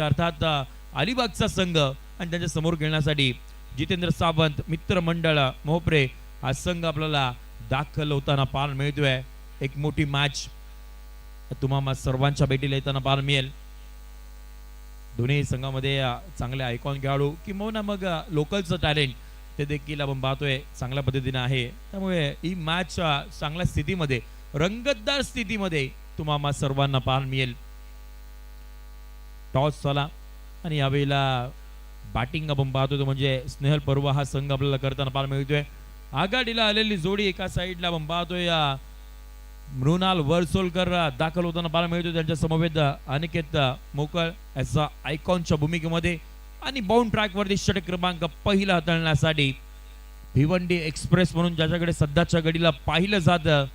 अर्थात अलिबागचा संघ आणि त्यांच्या समोर खेळण्यासाठी जितेंद्र सावंत मित्रमंडळ मोहपरे हा संघ आपल्याला दाखल होताना पाहायला मिळतोय। एक मोठी मॅच तुम्हाला सर्वांच्या भेटीला येताना पाहायला मिळेल। दोन्ही संघामध्ये चांगले आयकॉन खेळाडू किंवा मग लोकलचं टॅलेंट ते देखील आपण पाहतोय चांगल्या पद्धतीने आहे। त्यामुळे ही मॅच चांगल्या स्थितीमध्ये रंगतदार स्थितीमध्ये तुम्हाला सर्वांना पाहायला मिळेल। टॉस झाला आणि यावेळेला बॅटिंग आपण पाहतो तो म्हणजे स्नेहल पर्व हा संघ आपल्याला करताना पाहायला मिळतोय। आघाडीला आलेली जोडी एका साईडला आपण पाहतोय मृणाल वर्सोलकर दाखल होताना पाहायला मिळतोय। त्यांच्या समवेत अनिकेत मोकळ याचा आयकॉनच्या भूमिकेमध्ये आणि बाउंड ट्रॅक वरती षटक क्रमांक पहिला हाताळण्यासाठी भिवंडी एक्सप्रेस म्हणून ज्याच्याकडे सध्याच्या घडीला पाहिलं जातं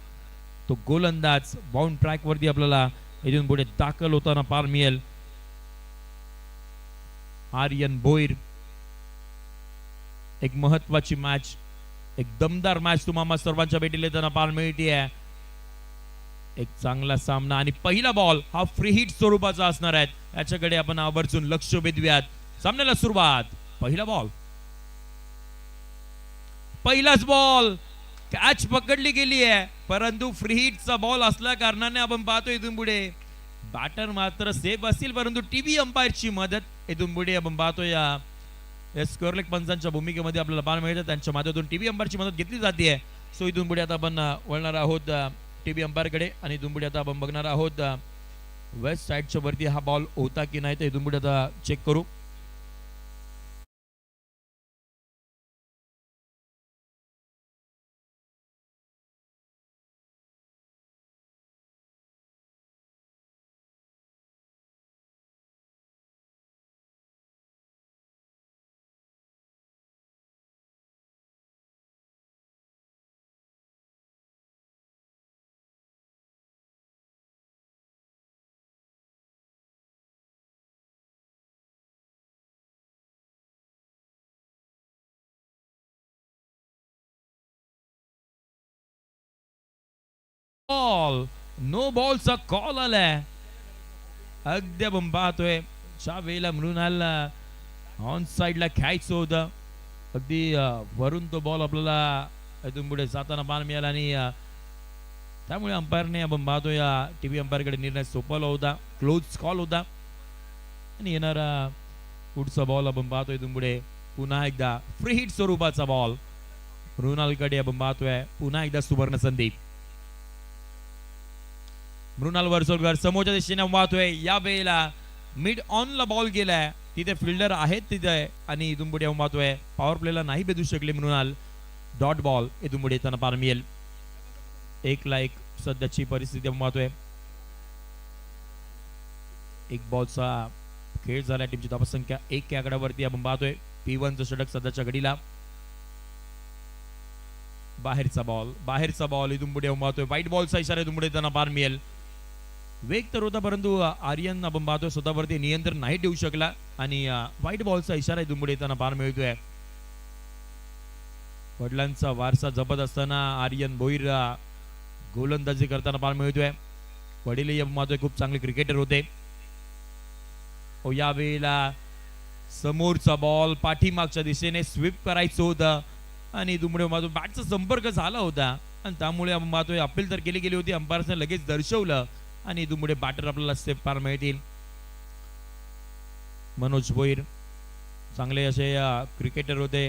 तो गोलंदाज बाउंड ट्रॅक वरती आपल्याला इथून पुढे दाखल होताना पाहायला मिळेल। आर्यन भोईर एक महत्वाची मॅच एक दमदार मॅच तुम्हाला सर्वांच्या भेटीला येताना पाहायला मिळते। एक चांगला सामना आणि पहिला बॉल हा फ्री हिट स्वरूपाचा असणार आहे याच्याकडे आपण आवर्जून लक्ष वेधूयात। सामन्याला सुरुवात पहिला बॉल पहिलाच बॉल कॅच पकडली गेली आहे परंतु फ्री हिटचा बॉल असल्या कारणाने आपण पाहतो इथून पुढे बॅटर मात्र सेफ असतील परंतु टीव्ही अंपायरची मदत इथून पुढे आपण पाहतो या स्कोअरलेग पंचांच्या भूमिकेमध्ये आपल्याला पाहायला मिळतं। त्यांच्या माध्यमातून टीव्ही अंपायरची मदत घेतली जाते। सो इथून पुढे आता आपण वळणार आहोत टीव्ही अंपायरकडे आणि इथून पुढे आता आपण बघणार आहोत वेस्ट साइडच्या वरती हा बॉल होता की नाही ते इथून पुढे आता चेक करू। बॉल नो बॉलचा कॉल आलाय अगदी आपण पाहतोय ज्या वेळेला मृणाल ऑन साइडला खेळायचं होतं अगदी वरून तो बॉल आपल्याला इथून पुढे जाताना पाहायला मिळाला आणि त्यामुळे अंपायरने आपण पाहतोय टीव्ही अंपायरकडे निर्णय सोपवला होता क्लोज कॉल होता आणि येणारा पुढचा बॉल आपण पाहतोय इथून पुढे पुन्हा एकदा फ्री हिट स्वरूपाचा बॉल मृणालकडे आपण पाहतोय पुन्हा एकदा सुवर्ण संधी। मृणाल वर्सोलकर समोरच्या दिशेने वाहतोय या वेळेला मिड ऑन ला बॉल गेलाय तिथे फिल्डर आहेत तिथे आणि इथून पुढे वाहतोय पॉवर प्लेला नाही भेटू शकले मृणाल डॉट बॉल इथून पुढे येताना पाहायला मिळेल। एक ला एक सध्याची परिस्थिती वाहतोय एक बॉलचा खेळ झाला टीमची धावसंख्या 1 या आकड्यावरती आपण पाहतोय P1 चं षटक सध्याच्या घडीला बाहेरचा बॉल इथून पुढे वाहतोय व्हाईट बॉलचा इशारा इथून पुढे त्यांना पाहायला मिळेल। वेग तर होता परंतु आर्यन आपण पाहतोय स्वतःवरती नियंत्रण नाही ठेवू शकला आणि व्हाईट बॉलचा इशारा इथून पुढे त्यांना पाहायला मिळतोय। वडिलांचा वारसा जपत असताना आर्यन भोईर गोलंदाजी करताना पाहायला मिळतोय। वडीलही आपण पाहतोय खूप चांगले क्रिकेटर होते। या वेळेला समोरचा बॉल पाठीमागच्या दिशेने स्वीप करायचं होतं आणि इथून पुढे बॅटचा संपर्क झाला होता आणि त्यामुळे आपण पाहतोय अपील तर केली गेली होती अंपायरने लगेच दर्शवलं आणि इथून पुढे बॅटर आपल्याला सेफ पार मिळतील। मनोज भोईर चांगले असे क्रिकेटर होते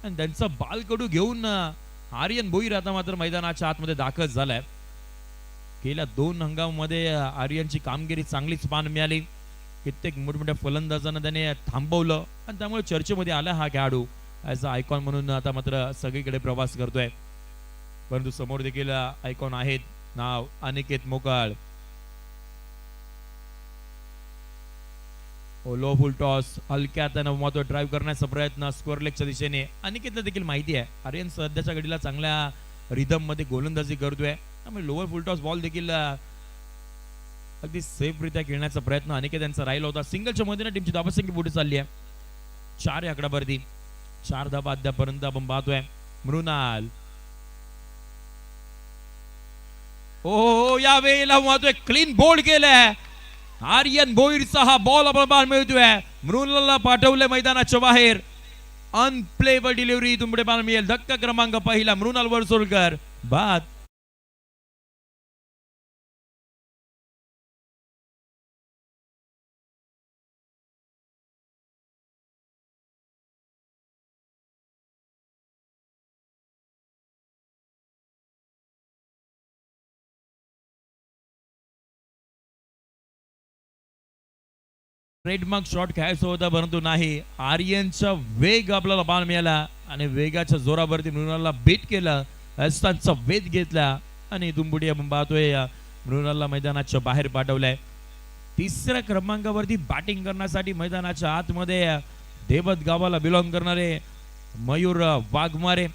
आणि त्यांचा बालकडू घेऊन आर्यन भोईर आता मात्र मैदानाच्या आतमध्ये दाखल झालाय। गेल्या 2 हंगामामध्ये आर्यनची कामगिरी चांगलीच पाहायला मिळाली कित्येक मोठमोठ्या फलंदाजांना त्याने थांबवलं आणि त्यामुळे चर्चेमध्ये आला हा खेळाडू ॲज अ आयकॉन म्हणून आता मात्र सगळीकडे प्रवास करतोय परंतु समोर देखील आयकॉन आहेत नाव अनिकेत मोकाळ लो फुल टॉस हलक्या त्यानं महत्व ड्राईव्ह करण्याचा प्रयत्न स्कोअरलेगच्या दिशेने अनिकेतला देखील माहिती आहे आर्यन सध्याच्या घडीला चांगल्या रिदम मध्ये गोलंदाजी करतोय त्यामुळे लोअर फुल टॉस बॉल देखील अगदी सेफरित्या खेळण्याचा प्रयत्न अनिकेत यांचा राहिला होता। सिंगलच्या मध्ये टीमची धावसंख्या पुढे चालली आहे 4 या आकड्यावरती 4 धावा अद्यापर्यंत आपण पाहतोय। मृणाल ओ या वेळेला महत्व क्लीन बोल्ड केलाय आर्यन भोईरचा हा बॉल आपल्याला मिळतोय. मृणालला पाठवले मैदानाच्या बाहेर. अनप्लेबल डिलिव्हरी इथून पुढे पाहायला मिळेल. धक्का क्रमांक पहिला मृणाल वरसोलकर बाद. ट्रेडमार्क शॉट खेळायचा होता परंतु नाही. आर्यनचा वेग आपल्याला पाहायला मिळाला आणि वेगाच्या जोरावरती मृणालला बीट केलं. अस्तांचा वेध घेतला आणि इथून पुढे आपण पाहतोय मृणालला मैदानाच्या बाहेर पाठवलंय. तिसऱ्या क्रमांकावरती बॅटिंग करण्यासाठी मैदानाच्या आतमध्ये देवत गावाला बिलॉंग करणारे मयूर वाघमारे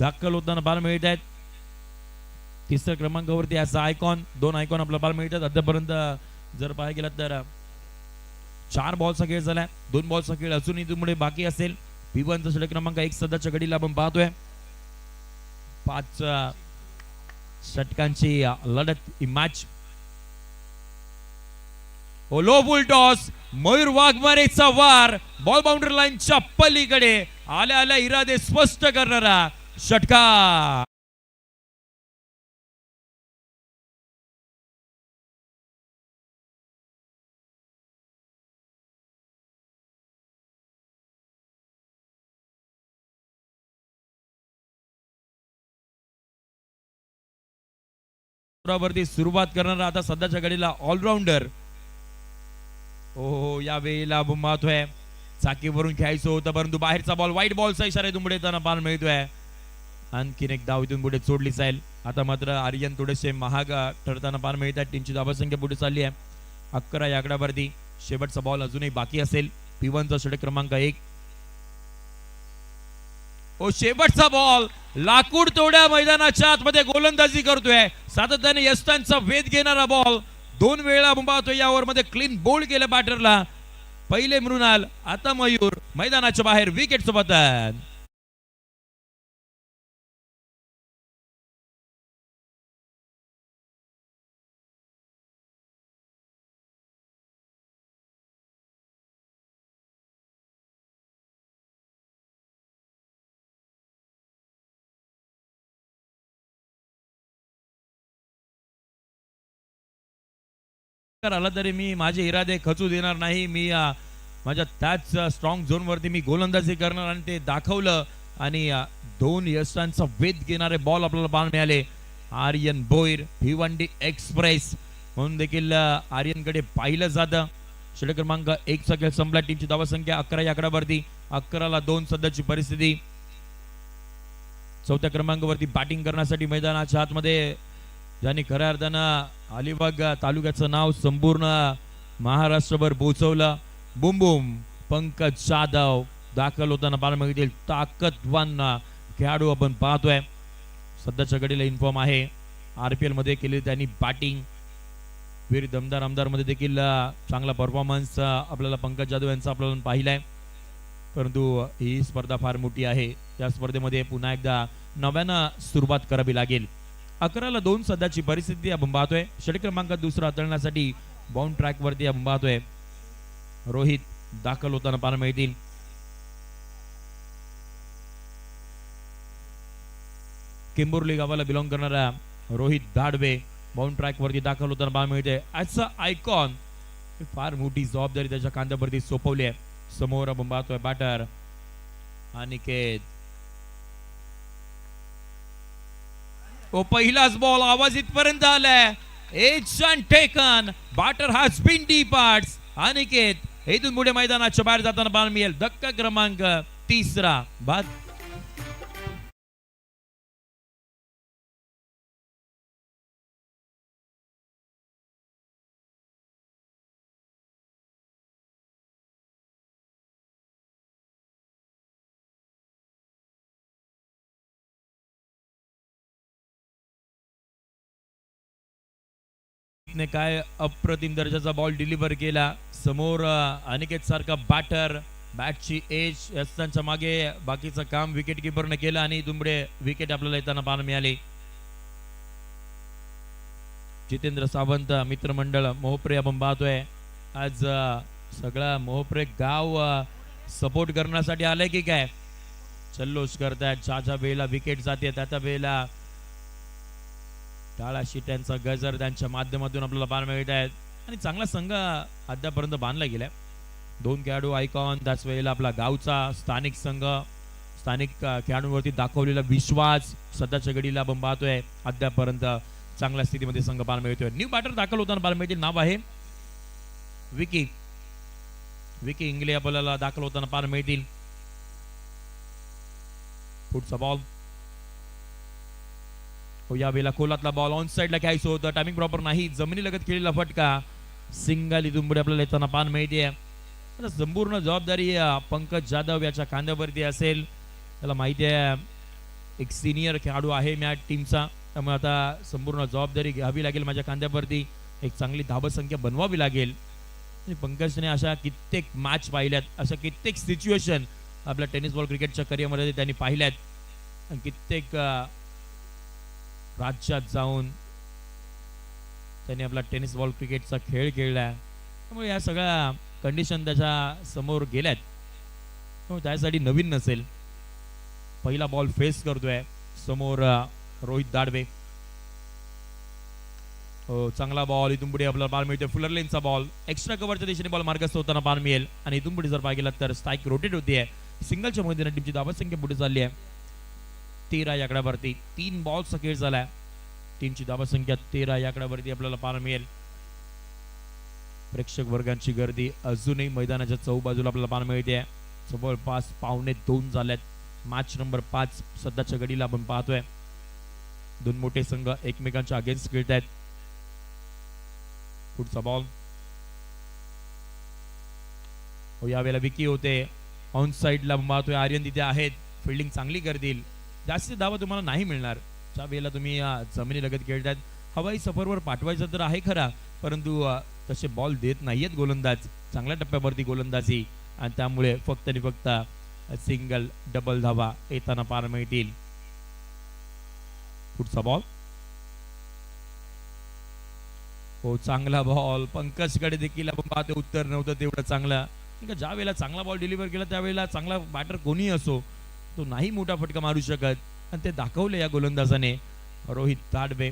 दाखल होताना पाहायला मिळत आहेत. तिसऱ्या क्रमांकावरती असा आयकॉन, दोन आयकॉन आपल्याला पाहायला मिळतात. आतापर्यंत जर पाहायला गेला तर 4 बॉलचा खेळ झालाय. 2 बॉलचा खेळ अजून इथून पुढे बाकी असेल. P1 चा षटक क्रमांक 1 सध्याच्या घडीला आपण पाहतोय. 5 षटकांची लढत ही match. Low full toss, Mayur वाघमारेचा वार बॉल बाउंड्री लाईनच्या पलीकडे आल्या आल्या इरादे स्पष्ट करणारा षटकार. वरती सुरुवात करणारा आता सध्याच्या घडीला ऑलराऊंडर. हो या वेळेला पाहतोय चाकीवरून खेळायचं होतं परंतु बाहेरचा बॉल, व्हाईट बॉलचा इशारा इथून पुढे येताना पाहायला मिळतोय. आणखीन एक धाव इथून पुढे सोडली जाईल. आता मात्र आर्यन थोडेसे महाग ठरताना पाहायला मिळत आहे. टीमची धावसंख्या पुढे चालली आहे 11 या आकड्यावरती. शेवटचा बॉल अजूनही बाकी असेल. P1 चा षटक क्रमांक 1. शेवटचा बॉल लाकूड तोड्या मैदानाच्या आतमध्ये गोलंदाजी करतोय. सातत्याने यष्टांचा वेध घेणारा बॉल 2 वेळा पाहतोय. या ओव्हर मध्ये क्लीन बोल्ड केलं बॅटरला. पहिले मृणाल, आता मयूर मैदानाच्या बाहेर विकेट सोबत. आला तरी मी माझे इरादे खचू देणार नाही. मी माझ्या त्याच स्ट्रॉंग झोन वरती मी गोलंदाजी करणार आणि ते दाखवलं. आणि 2 यशांचा वेध घेणारे बॉल आपल्याला पाहायला मिळाले. आर्यन भोईर भिवंडी एक्सप्रेस म्हणून देखील आर्यनकडे पाहिलं जातं. षटक क्रमांक 1 चा खेळ संपला. टीमची धावसंख्या 11 या आकड्यावरती. 11 ला 2 सध्याची परिस्थिती. चौथ्या क्रमांकावरती बॅटिंग करण्यासाठी मैदानाच्या आतमध्ये ज्यांनी खऱ्या अर्थानं अलिबाग तालुक्याचं नाव संपूर्ण महाराष्ट्रभर पोहोचवलं, बुम बुम पंकज जाधव दाखल होताना पाहायला मिळतील. ताकदवान खेळाडू आपण पाहतोय. सध्याच्या घडीला इन्फॉर्म आहे RPL मध्ये केली त्यांनी बॅटिंग. वीर दमदार आमदार मध्ये देखील चांगला परफॉर्मन्स आपल्याला पंकज जाधव यांचा आपल्याला पाहिलाय. परंतु ही स्पर्धा फार मोठी आहे. त्या स्पर्धेमध्ये पुन्हा एकदा नव्यानं सुरुवात करावी लागेल. 11 ला 2 सध्याची परिस्थिती आपण पाहतोय. षटक क्रमांक 2 हाताळण्यासाठी बाउंड ट्रॅक वरती आपण पाहतोय रोहित दाखल होताना पाहायला मिळतील. किंबोर्ली गावाला बिलॉंग करणारा रोहित दाडवे बाउंड ट्रॅक वरती दाखल होताना पाहायला मिळते. आजचा आयकॉन फार मोठी जबाबदारी त्याच्या खांद्यावरती सोपवली आहे. समोर आपण पाहतोय बॅटर अनिकेत. पहिलाच बॉल आवाज इथपर्यंत आलाय. Edge and taken. Batter has been departs. Aniket इथून पुढे मैदानाच्या बाहेर जाताना पाहायला मिळेल. धक्का क्रमांक 3 बाद. ने काय अप्रतिम दर्जाचा बॉल डिलिव्हर केला. समोर अनिकेत सारखा बॅटर, बॅटची एज यस्तांच्या मागे बाकीचं काम विकेट किपरने केलं आणि दुंबडे विकेट आपल्याला येताना पाहायला मिळाले. जितेंद्र सावंत मित्रमंडळ मोहप्रे आपण पाहतोय आज सगळा मोहप्रे गाव सपोर्ट करण्यासाठी आलंय की काय जल्लोष करतायत. ज्या वेळेला विकेट जाते त्या वेळेला टाळा शिट्यांचा गजर त्यांच्या माध्यमातून आपल्याला पाहायला मिळत आहेत आणि चांगला संघ अद्यापर्यंत बांधला गेलाय. 2 खेळाडू आयकॉन त्याच वेळेला आपला गावचा स्थानिक संघ स्थानिक खेळाडूंवरती दाखवलेला विश्वास सध्याच्या घडीला आपण पाहतोय अद्यापर्यंत चांगल्या स्थितीमध्ये संघ पाहायला मिळतोय. न्यू बॅटर दाखल होताना पाहायला मिळतील. नाव आहे विकी विकी इंगले आपल्याला दाखल होताना पाहायला मिळतील. पुढचा बॉल या वेळेला कोलातला बॉल ऑन साइडला घ्यायचं होतं. टायमिंग प्रॉपर नाही. जमिनी लगत खेळलेला फटका सिंगल इथून पुढे आपल्याला येताना पाहायला मिळते. आता संपूर्ण जबाबदारी पंकज जाधव याच्या खांद्यावरती असेल. त्याला माहिती आहे एक सिनियर खेळाडू आहे मी टीमचा त्यामुळे आता संपूर्ण जबाबदारी घ्यावी लागेल माझ्या खांद्यावरती. एक चांगली धावसंख्या बनवावी लागेल. आणि पंकजने अशा कित्येक मॅच पाहिल्यात अशा कित्येक सिच्युएशन आपल्या टेनिस बॉल क्रिकेटच्या करिअरमध्ये त्यांनी पाहिल्यात. कित्येक राज्यात जाऊन त्यांनी आपला टेनिस बॉल क्रिकेटचा खेळ खेळलाय. त्यामुळे या सगळ्या कंडिशन त्याच्या समोर गेल्यात त्यामुळे त्यासाठी नवीन नसेल. पहिला बॉल फेस करतोय समोर रोहित दाडवे. चांगला बॉल इथून पुढे आपल्याला पाहायला मिळतोय. फुलर लेनचा बॉल एक्स्ट्रा कव्हरच्या दिशेने बॉल मार्गस्थ होताना पाहायला मिळेल आणि इथून पुढे जर पाहिला तर स्ट्राईक रोटेट होतीये. सिंगलच्या मैदानात टीमची धावसंख्या पुढे चालली आहे 13 या आकड्यावरती. 3 बॉल्सचा खेळ झालाय. टीमची धावसंख्या 13 या आकड्यावरती आपल्याला पाहायला मिळेल. प्रेक्षक वर्गांची गर्दी अजूनही मैदानाच्या चौबाजूला आपल्याला पाहायला मिळते. जवळपास 1:15 झाल्यात. मॅच नंबर 5 सध्याच्या घडीला आपण पाहतोय. 2 मोठे संघ एकमेकांच्या अगेन्स्ट खेळत आहेत. पुढचा बॉल यावेळेला विकी होते. ऑन साइडला पाहतोय आर्यन तिथे आहेत. फिल्डिंग चांगली करतील. जास्त धावा तुम्हाला नाही मिळणार ज्या वेळेला तुम्ही जमिनी लगत खेळतात. हवाई सफरवर पाठवायचं तर आहे खरा परंतु तसे बॉल देत नाहीयेत गोलंदाज. चांगल्या टप्प्यावरती गोलंदाजी आणि त्यामुळे फक्त आणि फक्त सिंगल डबल धावा येताना पाहायला मिळतील. पुढचा बॉल चांगला बॉल पंकजकडे देखील आपण पाहतो उत्तर नव्हतं तेवढं चांगलं. ज्या वेळेला चांगला बॉल डिलिव्हर केला त्यावेळेला चांगला बॅटर कोणी असो तो नाही मोठा फटका मारू शकत आणि ते दाखवले या गोलंदाजाने. रोहित दाडवे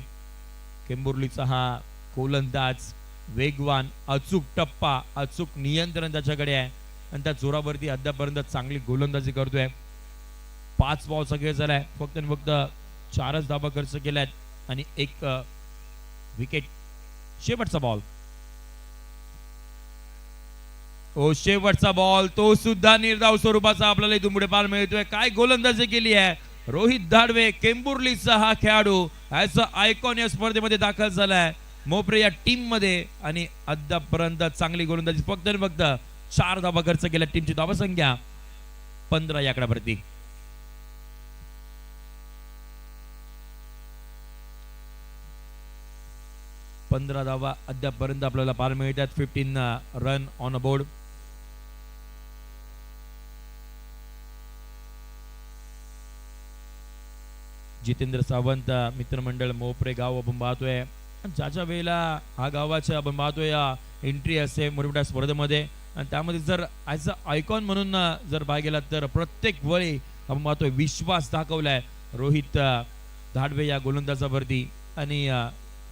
केंबुर्लीचा हा गोलंदाज वेगवान अचूक टप्पा अचूक नियंत्रण त्याच्याकडे आहे आणि त्या जोरावरती अद्यापर्यंत चांगली गोलंदाजी करतोय. 5 बॉलचा खेळ झालाय. फक्त आणि फक्त 4च धावा खर्च केल्यात आणि 1 विकेट. शेवटचा बॉल शेवटचा बॉल तो सुद्धा निर्धाव स्वरूपाचा आपल्याला इथून पुढे पाहायला मिळतोय. काय गोलंदाजी केली आहे रोहित दाडवे. केंबुर्लीचा हा खेळाडू ऍज अ आयकॉन या स्पर्धेमध्ये दाखल झालाय मोपरे या टीम मध्ये आणि अद्यापर्यंत चांगली गोलंदाजी. फक्त आणि फक्त 4 धावा खर्च केल्या. टीमची धावसंख्या 15 या आकड्यावरती. पंधरा धावा अद्यापर्यंत आपल्याला पाहायला मिळतात. 15 run on a board. Jitendra Sawant मित्रमंडळ मोपरे गाव आपण पाहतोय. ज्याच्या वेळेला हा गावाच्या आपण पाहतोय एंट्री असते मोठ्या स्पर्धेमध्ये आणि त्यामध्ये जर ॲज अ आयकॉन म्हणून जर पाहायला गेला तर प्रत्येक वेळी आपण पाहतोय विश्वास दाखवलाय रोहित दाडवे या गोलंदाजावरती आणि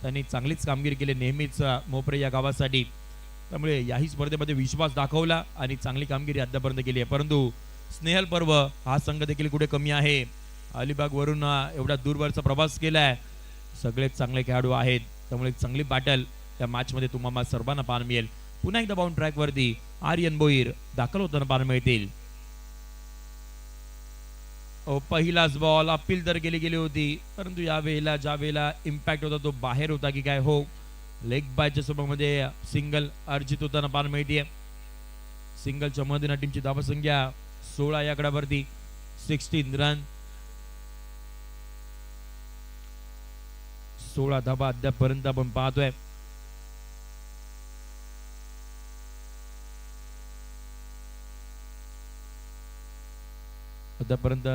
त्यांनी चांगलीच कामगिरी केली नेहमीच मोपरे या गावासाठी. त्यामुळे याही स्पर्धेमध्ये विश्वास दाखवला आणि चांगली कामगिरी अद्यापर्यंत केली आहे. परंतु स्नेहल पर्व हा संघ देखील कुठे कमी आहे. अलिबाग वरून एवढा दूरवरचा प्रवास केलाय. सगळेच चांगले खेळाडू आहेत त्यामुळे चांगली बॅटल या मॅच मध्ये तुम्हाला सर्वांना पाहायला मिळेल. पुन्हा एकदा बाउंड ट्रॅक वरती आर्यन बोईर दाखल होताना पाहायला मिळतील. पहिलाच बॉल अपील तर गेली होती परंतु या वेळेला ज्या वेळेला इम्पॅक्ट होता तो बाहेर होता की काय हो. लेग बायच्या स्वरूपामध्ये सिंगल अर्जित होताना पाहायला मिळते. सिंगलच्या मधून टीमची धावसंख्या 16 या आकड्यावरती. 16 रन 16 धावा अद्यापर्यंत आपण पाहतोय. आतापर्यंत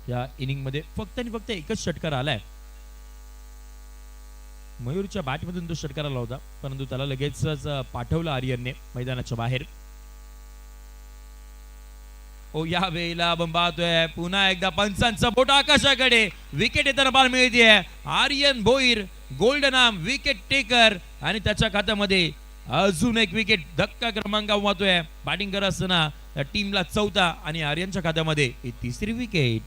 या इनिंग मध्ये फक्त आणि फक्त एकच षटकार आलाय. मयूरच्या बॅटमधून तो षटकार आला होता, परंतु त्याला लगेचच पाठवलं आर्यनने मैदानाच्या बाहेर. या वेळेला आपण पाहतोय पुन्हा एकदा पंचांचा बोट आकाशाकडे. विकेट येताना बॉल मिळते. Aryan Bhoir golden arm wicket taker आणि त्याच्या खात्यामध्ये अजून एक विकेट. धक्का क्रमांक वाहतोय बॅटिंग करत असताना त्या टीमला चौथा आणि आर्यनच्या खात्यामध्ये ही तिसरी विकेट.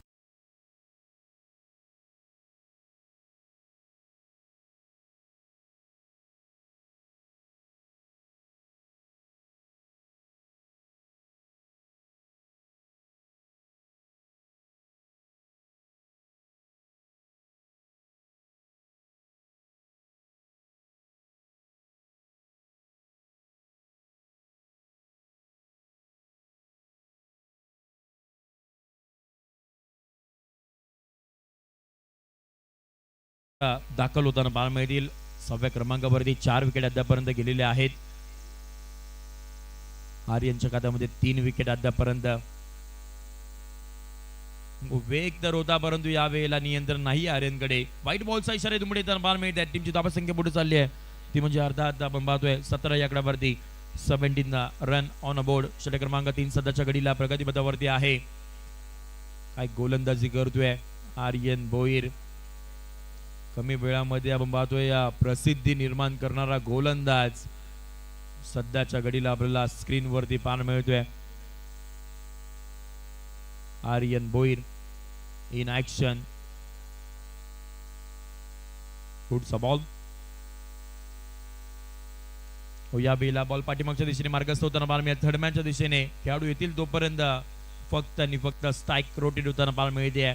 दाखल होताना पाहायला मिळतील. 6व्या क्रमांकावरती 4 विकेट अद्यापर्यंत गेलेल्या आहेत. आर्यनच्या खात्यामध्ये 3 विकेट अद्यापर्यंत. वेग तर होता परंतु या वेळेला नियंत्रण नाही आर्यनकडे. व्हाईट बॉलचा इशारा दुमडे पाहायला मिळत आहे. टीमची धावसंख्या पुढे चालली आहे, ती म्हणजे अर्धा आपण पाहतोय 17 या आकड्यावरती 17 रन ऑन बोर्ड. षटक क्रमांक 3 सध्याच्या घडीला प्रगतीपथावरती आहे. काय गोलंदाजी करतोय आर्यन भोईर. कमी वेळामध्ये आपण पाहतोय प्रसिद्धी निर्माण करणारा गोलंदाज सध्याच्या घडीला आपल्याला स्क्रीनवरती पाहायला मिळतोय. Aryan Bhoir in action. पुढचा बॉल. या बेला बॉल पाठीमागच्या दिशेने मार्गस्थ होताना पाहायला मिळत. थर्डमॅनच्या दिशेने खेळाडू येतील तोपर्यंत फक्त आणि फक्त स्ट्राईक रोटेट होताना पाहायला मिळते.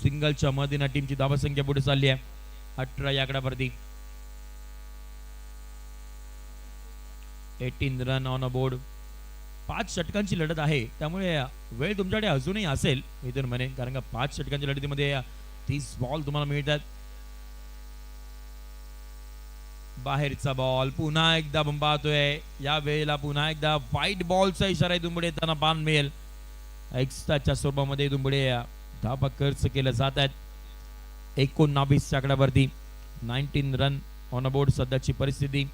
सिंगलच्या मदतीने टीमची धावसंख्या पुढे चालली आहे 18 या आकड्यावरती. 18 रन ऑन बोर्ड. 5 षटकांची लढत आहे, त्यामुळे वेळ तुमच्याकडे अजूनही असेल मी तर म्हणेन, कारण का 5 षटकांच्या लढतीमध्ये 30 बॉल तुम्हाला मिळतात. बाहेरचा बॉल पुन्हा एकदा आपण पाहतोय. या वेळेला पुन्हा एकदा व्हाईट बॉलचा इशारा दुंबडे त्यांना पान मिळेल. एक्स्ट्राच्या स्वरूपामध्ये दुंबडे धाबा खर्च केलं जात आहेत. 19 आकड्यावरती 19 रन ऑन बोर्ड सध्याची परिस्थिती.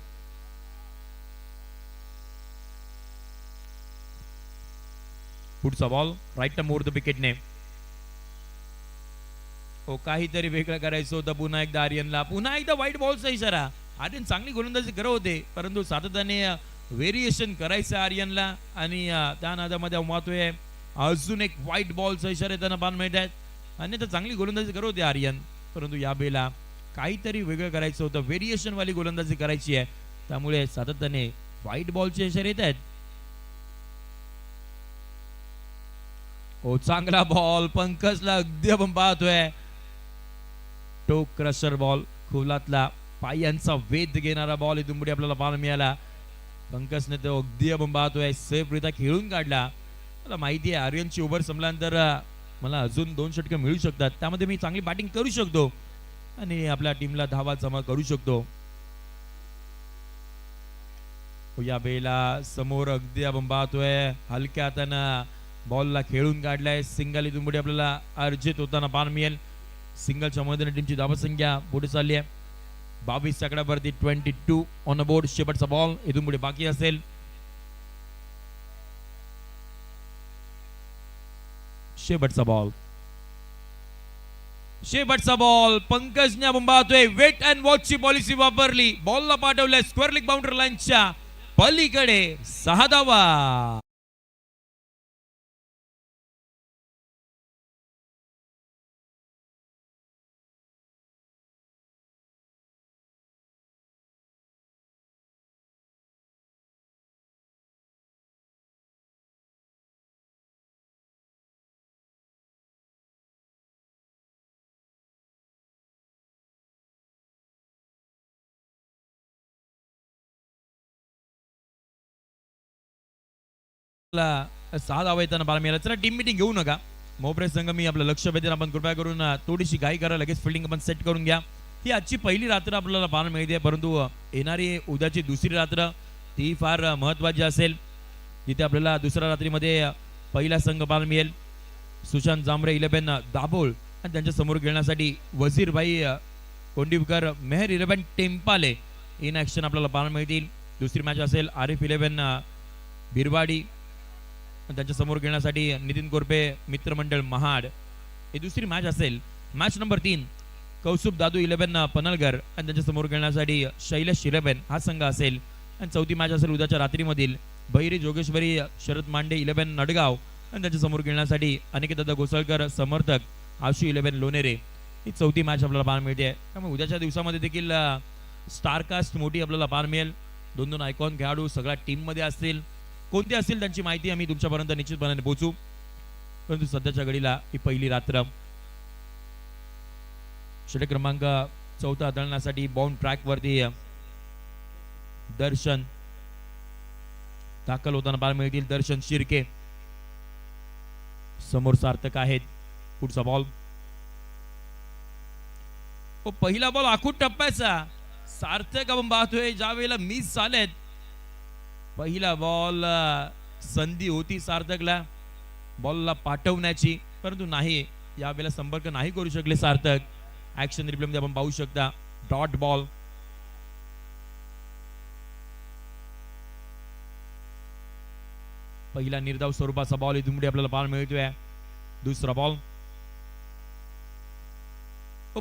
पुढचा बॉल राईट मोर द विकेटने. काहीतरी वेगळं करायचं होतं पुन्हा एकदा आर्यनला. पुन्हा एकदा व्हाईट बॉलचा इशारा. आर्यन चांगली गोलंदाजी करत होते, परंतु सातत्याने व्हेरिएशन करायचं आर्यनला आणि त्या नादामध्ये वाहतोय अजून एक व्हाईट बॉलचा इशारा त्यांना पान मिळत आहेत. अन्यथा चांगली गोलंदाजी करत होते आर्यन, परंतु या बेला काहीतरी वेगळं करायचं होतं, व्हेरिएशन वाली गोलंदाजी करायची आहे, त्यामुळे सातत्याने व्हाईट बॉलचे इशारे येत आहेत. चांगला बॉल पंकजला अगदी आपण पाहतोय. टो क्रशर बॉल, खोलातला पायांचा वेध घेणारा बॉल इथून आपल्याला पाहायला मिळाला. पंकजने तो अगदी आपण पाहतोय सेफरित्या खेळून काढला. मला माहिती आहे आर्यनची ओव्हर संपल्यानंतर मला अजून 2 षटकं मिळू शकतात, त्यामध्ये मी चांगली बॅटिंग करू शकतो आणि आपल्या टीमला धावा जमा करू शकतो. या बेला समोर अगदी आपण पाहतोय हलक्या हातानं बॉलला खेळून काढलाय. सिंगल इथून पुढे आपल्याला अर्जित होताना पाहायला मिळेल. सिंगलच्या मदतीने टीमची धावसंख्या पुढे चालली आहे 22 आकड्यावरती 22 ऑन बोर्ड. शेवटचा बॉल इथून पुढे बाकी असेल. शेवटचा बॉल, शेवटचा बॉल. पंकजने आपण पाहतोय वेट अँड वॉच ची पॉलिसी वापरली. बॉलला पाठवलंय स्क्वेअर लेग बाउंड्री लाईनच्या पलीकडे. 6 धावा. सहा धावा येताना पाहायला मिळाला. चला टीम मीटिंग घेऊ नका. मोपरे संघ मी आपलं लक्ष वेधून आपण कृपया करून थोडीशी घाई करा, लगेच फिल्डिंग आपण सेट करून घ्या. ही आजची पहिली रात्र आपल्याला पाहायला मिळते, परंतु येणारी उद्याची दुसरी रात्र ती फार महत्त्वाची असेल, जिथे आपल्याला दुसऱ्या रात्रीमध्ये पहिला संघ पाहायला मिळेल. सुशांत जांभरे 11 दाभोळ आणि त्यांच्या समोर खेळण्यासाठी वजीरभाई कोंडिवकर, मेहर 11 टेम्पाले इन ॲक्शन आपल्याला पाहायला मिळतील. दुसरी मॅच असेल आरिफ 11 बिरवाडी, त्यांच्या समोर खेळण्यासाठी नितीन कोरपे मित्रमंडळ महाड. ही दुसरी मॅच असेल. मॅच नंबर 3 कौसुब दादू 11 पनलगर आणि त्यांच्या समोर खेळण्यासाठी शैलेश 11 हा संघ असेल. आणि चौथी मॅच असेल उद्याच्या रात्रीमधील भैरी जोगेश्वरी शरद मांडे 11 नडगाव आणि त्यांच्या समोर खेळण्यासाठी अनिकेत घोसळकर समर्थक आशू 11 लोणेरे. ही चौथी मॅच आपल्याला पाहायला मिळते. त्यामुळे उद्याच्या दिवसामध्ये देखील स्टारकास्ट मोठी आपल्याला पाहायला मिळेल. 2 आयकॉन खेळाडू सगळ्या टीममध्ये असतील. कोणते असतील त्यांची माहिती आम्ही तुमच्यापर्यंत निश्चितपणे पोहोचू. परंतु सध्याच्या घडीला ही पहिली रात्र. षटक क्रमांक 4 हाताळण्यासाठी बाउंड ट्रॅक वरती दर्शन दाखल होताना पाहायला मिळतील. दर्शन शिर्के समोर सार्थक आहेत. पुढचा बॉल, पहिला बॉल आखूड टप्प्याचा. सार्थक आपण पाहतोय ज्या वेळेला मिस झालेत. पहिला बॉल संधी होती सार्थकला बॉलला पाठवण्याची, परंतु नाही, यावेळेला संपर्क नाही करू शकले सार्थक. ऍक्शन रिप्ले मध्ये आपण पाहू शकता डॉट बॉल. पहिला निर्धाव स्वरूपाचा बॉल इथून पुढे आपल्याला पाहायला मिळतोय. दुसरा बॉल,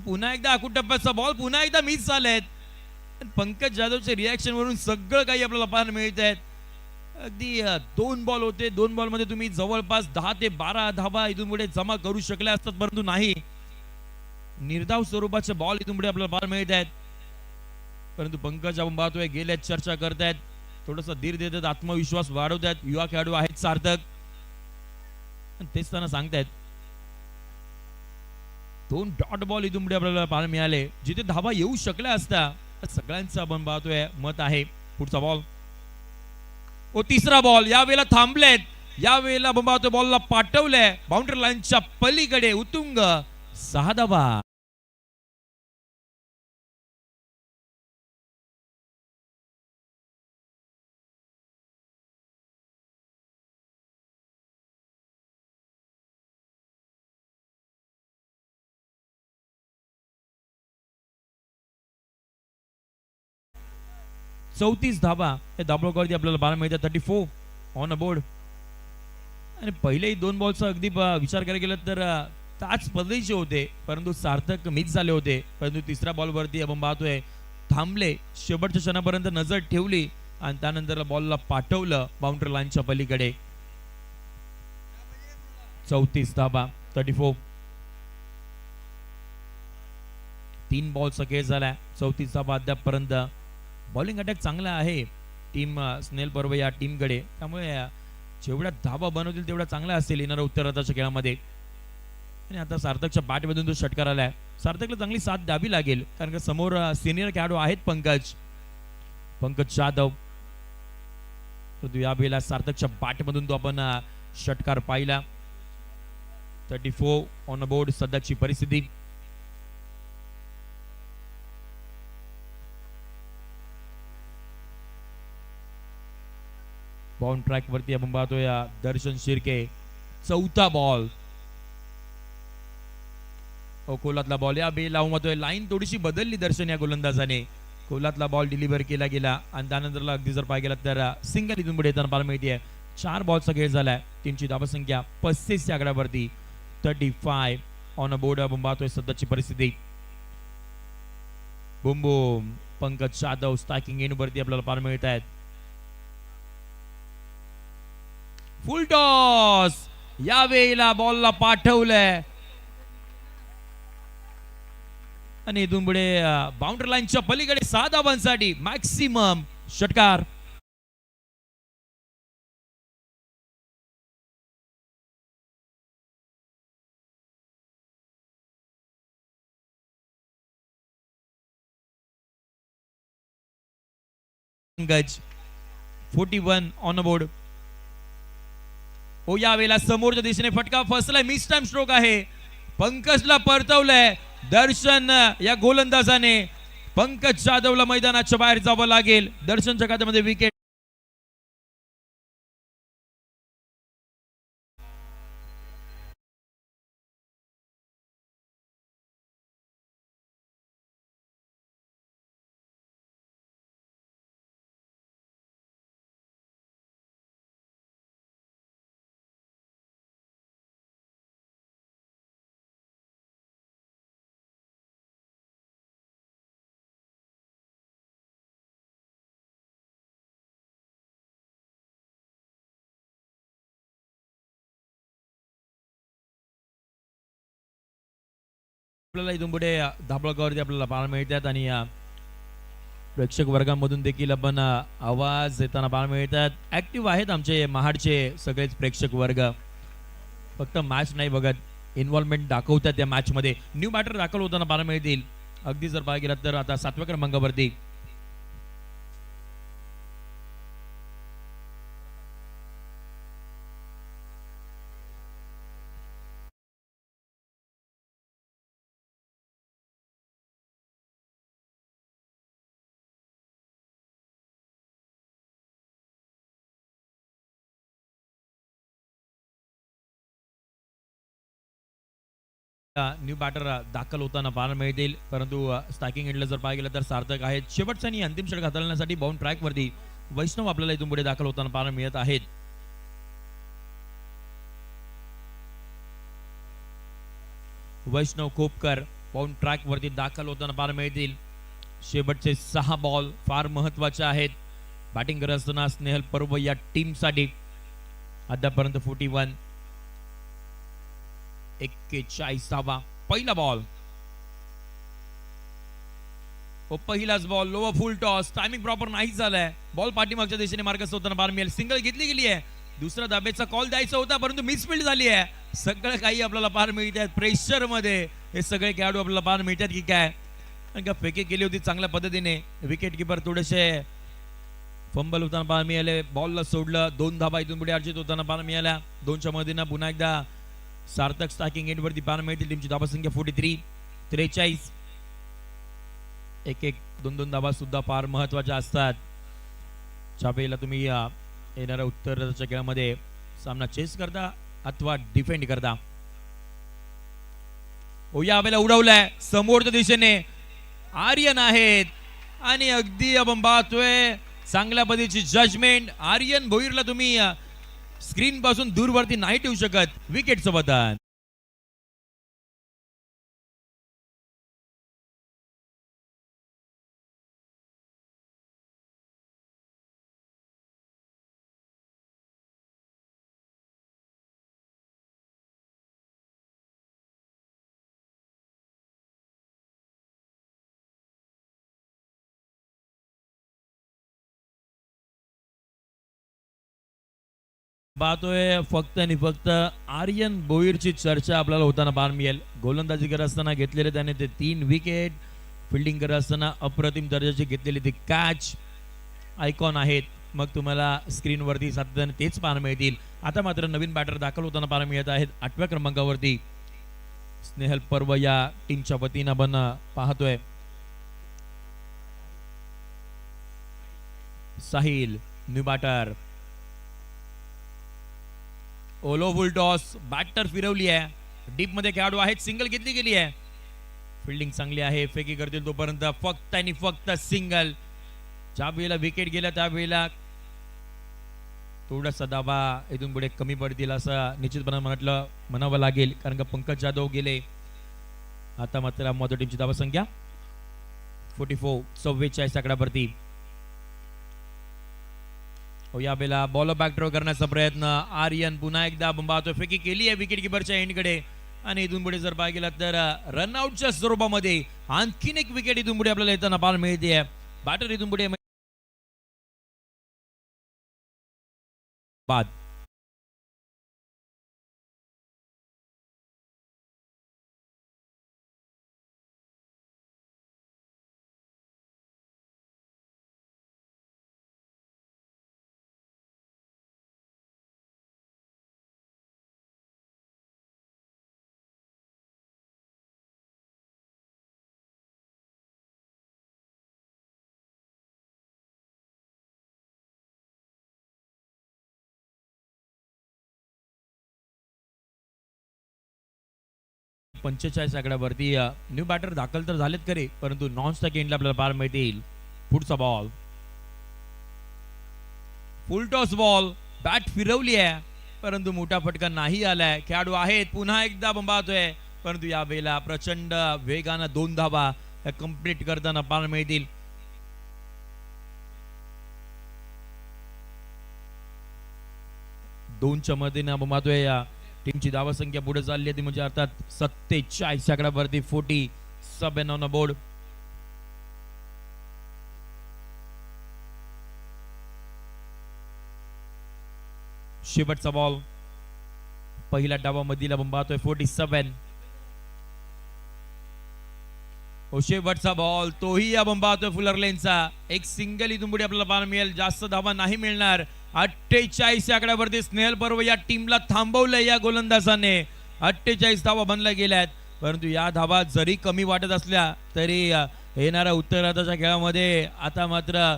पुन्हा एकदा आखूड टप्प्याचा बॉल, पुन्हा एकदा मिस झालेत. पंकज जाधवचे रिॲक्शन वरून सगळं काही आपल्याला पाहायला मिळत आहेत. अगदी 2 बॉल होते, 2 बॉल मध्ये तुम्ही जवळपास 10 ते 12 धावा इथून पुढे जमा करू शकले असतात, परंतु नाही. निर्धाव स्वरूपाचे बॉल इथून पुढे आपल्याला पाहायला मिळत आहेत. परंतु पंकज आपण पाहतोय गेल्यात चर्चा करतायत, थोडासा धीर देतात, आत्मविश्वास वाढवतात. युवा खेळाडू आहेत सार्थक, तेच त्यांना सांगतायत. 2 डॉट बॉल इथून पुढे आपल्याला पाहायला मिळाले, जिथे धावा येऊ शकल्या असता. सगळ्यांचं आपण पाहतोय मत आहे. पुढचा बॉल, तिसरा बॉल, यावेळेला थांबलेत. यावेळेला आपण पाहतोय बॉलला पाठवलंय बाउंड्री लाईनच्या पलीकडे, उतुंग 6 धावा. चौतीस धावा हे दाबोळकरती आपल्याला पाहायला मिळतात. 34 ऑन अ बोर्ड. आणि पहिलेही 2 बॉलचा अगदी विचार करायला गेला तर त्याच पद्धतीचे होते, परंतु सार्थक मिस झाले होते. परंतु तिसऱ्या बॉलवरती आपण पाहतोय थांबले, शेवटच्या क्षणापर्यंत नजर ठेवली आणि त्यानंतर बॉलला पाठवलं बाउंड्री लाईनच्या पलीकडे. 34 धावा, 34. 3 बॉलचा खेळ झालाय. 34 धावा अद्यापपर्यंत. बॉलिंग अटॅक चांगला आहे टीम स्नेल पर्व या टीमकडे, त्यामुळे जेवढ्या धावा बनवतील तेवढ्या चांगल्या असतील येणाऱ्या उत्तरार्धाच्या खेळामध्ये. आणि आता सार्थकच्या बॅटमधून तो षटकार आलाय. सार्थकला चांगली साथ द्यावी लागेल, कारण का समोर सिनियर खेळाडू आहेत पंकज जाधव. तर यावेळेला सार्थकच्या बॅटमधून तो आपण षटकार पाहिला. 34 ऑन बोर्ड सध्याची परिस्थिती. बाउंड ट्रॅक वरती आपण पाहतोय दर्शन शिर्के. चौथा बॉल, कोलातला बॉल, या बे लावून मारतोय. लाईन थोडीशी बदलली दर्शन या गोलंदाजाने. कोलातला बॉल डिलिव्हर केला गेला आणि त्यानंतरला अगदी जर पाय गेला तर सिंगल इथून पुढे येताना पाहायला मिळते. 4 बॉलचा खेळ झालाय. टीमची धावसंख्या 35 या आकड्यावरती. 35 ऑन अ बोर्ड आपण पाहतोय सध्याची परिस्थिती. बुम बुम, पंकज जाधव स्ट्रायकिंग एंड वरती आपल्याला पाहायला मिळत आहेत. फुल टॉस, यावेळेला बॉलला पाठवलंय आणि इथून पुढे बाउंड्री लाईनच्या पलीकडे 6 धावांसाठी मॅक्सिमम षटकार. गज 41 ऑन बोर्ड. यावेळेला समोरच्या दिशेने फटका फसलाय. मिस टाइम स्ट्रोक आहे. पंकजला परतवलंय दर्शन या गोलंदाजाने. पंकज जाधवला मैदानाच्या बाहेर जावं लागेल. दर्शनच्या खात्यामध्ये विकेट. आपल्याला इथून पुढे धाबळगावरती आपल्याला पाहायला मिळतात आणि प्रेक्षक वर्गामधून देखील आपण आवाज येताना पाहायला मिळतात. ऍक्टिव्ह आहेत आमचे महाडचे सगळेच प्रेक्षक वर्ग. फक्त मॅच नाही बघत, इन्व्हॉल्वमेंट दाखवतात त्या मॅच मध्ये. न्यू बॅटर दाखल होताना पाहायला मिळतील. अगदी जर पाहायला गेलात तर आता 7व्या क्रमांकावरती न्यू बॅटर दाखल होताना पाहायला मिळतील. परंतु स्टॅकिंग एंडला जर पाहायला गेलं तर सार्थक आहेत. शेवटचा आणि अंतिम षटक हाताळण्यासाठी बाउंड ट्रॅक वरती वैष्णव आपल्याला इथून पुढे दाखल होताना पाहायला मिळत आहेत. वैष्णव खोपकर बाउंड ट्रॅक वरती दाखल होताना पाहायला मिळतील. शेवटचे 6 बॉल फार महत्वाचे आहेत. बॅटिंग करत असताना स्नेहल पर्व या टीम साठी आतापर्यंत 41 41वा पहिला बॉल. पहिलाच बॉल लोवर फुल टॉस. टायमिंग प्रॉपर नाही झालाय. बॉल पाठीमागच्या दिशेने मार्गस्थ होताना बार मिळेल. सिंगल घेतली गेली आहे. दुसरा धाब्याचा कॉल द्यायचा होता परंतु मिसफील्ड झाली आहे. सगळं काही आपल्याला पार मिळतात. प्रेशर मध्ये हे सगळे खेळाडू आपल्याला पार मिळतात की काय. फेके केली होती चांगल्या पद्धतीने. विकेट किपर थोडेसे फंबल होताना पाहायला मिळाले. बॉलला सोडलं. 2 धाबा इथून पुढे अर्जित होताना पाहायला मिळाल्या. 2च्या मधीनं पुन्हा एकदा सार्थक स्टॅकिंग एंड वरती पाहायला मिळतील. टीमची धाबा संख्या 43 43. एक 2 धाबा सुद्धा फार महत्वाच्या असतात. छापेला तुम्ही येणाऱ्या उत्तराच्या खेळामध्ये सामना चेस करता अथवा डिफेंड करता. या वेळेला उडवलाय समोरच्या दिशेने. आर्यन आहेत आणि अगदी आपण पाहतोय चांगल्या पद्धतीची जजमेंट. आर्यन भोईरला तुम्ही स्क्रीन पासून दूरवरती नाही ठेवू शकत. विकेट सोबत पाहतोय फक्त आणि फक्त आर्यन भोईरची चर्चा आपल्याला होताना पाहायला मिळेल. गोलंदाजी करत असताना घेतलेले त्याने ते 3 विकेट. फिल्डिंग करत असताना अप्रतिम दर्जाचे घेतलेले ते कॅच आयकॉन आहेत. मग तुम्हाला स्क्रीनवरती सातत्याने तेच पाहायला मिळतील. आता मात्र नवीन बॅटर दाखल होताना पाहायला मिळत आहेत. 8व्या क्रमांकावरती स्नेहल पर्व या टीमच्या वतीनं आपण पाहतोय. Sahil new batter. ओलो फुल टॉस. बॅटर फिरवली आहे. डीप मध्ये खेळाडू आहेत. सिंगल घेतली गेली आहे. फिल्डिंग चांगली आहे. फेकी करतील तोपर्यंत फक्त आणि फक्त सिंगल. ज्या वेळेला विकेट गेला त्यावेळेला थोडासा दाबा इथून पुढे कमी पडतील असं निश्चितपणे म्हणावं लागेल. कारण का पंकज जाधव गेले. आता मात्र मोदी टीमची धावा संख्या 44 44 आकड्यावरती. या वेळेला बॉल बॅक ड्रॉ करण्याचा प्रयत्न. आर्यन पुन्हा एकदा बंबातो. फेकी केली आहे विकेट किपरच्या एंडकडे आणि इथून पुढे जर पाहायला गेला तर रनआउटच्या स्वरूपामध्ये आणखीन एक विकेट इथून पुढे आपल्याला येताना पाहायला मिळते. बॅटर इथून पुढे बाद. पंचेचाळीस आकड्यावरती न्यू बॅटर दाखल तर झालेत खरे परंतु नॉन स्टॅक एंडला आपल्याला पाहायला मिळतील. पुढचा बॉल फुल टॉस बॉल. बॅट फिरवली आहे परंतु मोठा फटका नाही आलाय. खेळाडू आहेत पुन्हा एकदा बंबातोय परंतु या वेळेला प्रचंड वेगानं 2 धावा कंप्लीट करताना पाहायला मिळतील. दोनच्या मधीने बंबातोय टीमची धावसंख्या पुढे चालली आहे ती म्हणजे अर्थात 47 आकड्यावरती 47 ऑन बोर्ड. शेवटचा बॉल पहिल्या डावामधील आपण पाहतोय 47. शेवटचा बॉल तोही आपण पाहतोय फुलर लेनचा. एक सिंगल इथून पुढे आपल्याला पाहायला मिळेल, जास्त धावा नाही मिळणार. 48 आकड्यावरती स्नेहल पर्व या टीमला थांबवलंय या गोलंदाजाने. 48 धावा बनल्या गेल्यात, परंतु या धावा जरी कमी वाटत असल्या तरी येणाऱ्या उत्तरार्धाच्या खेळामध्ये आता मात्र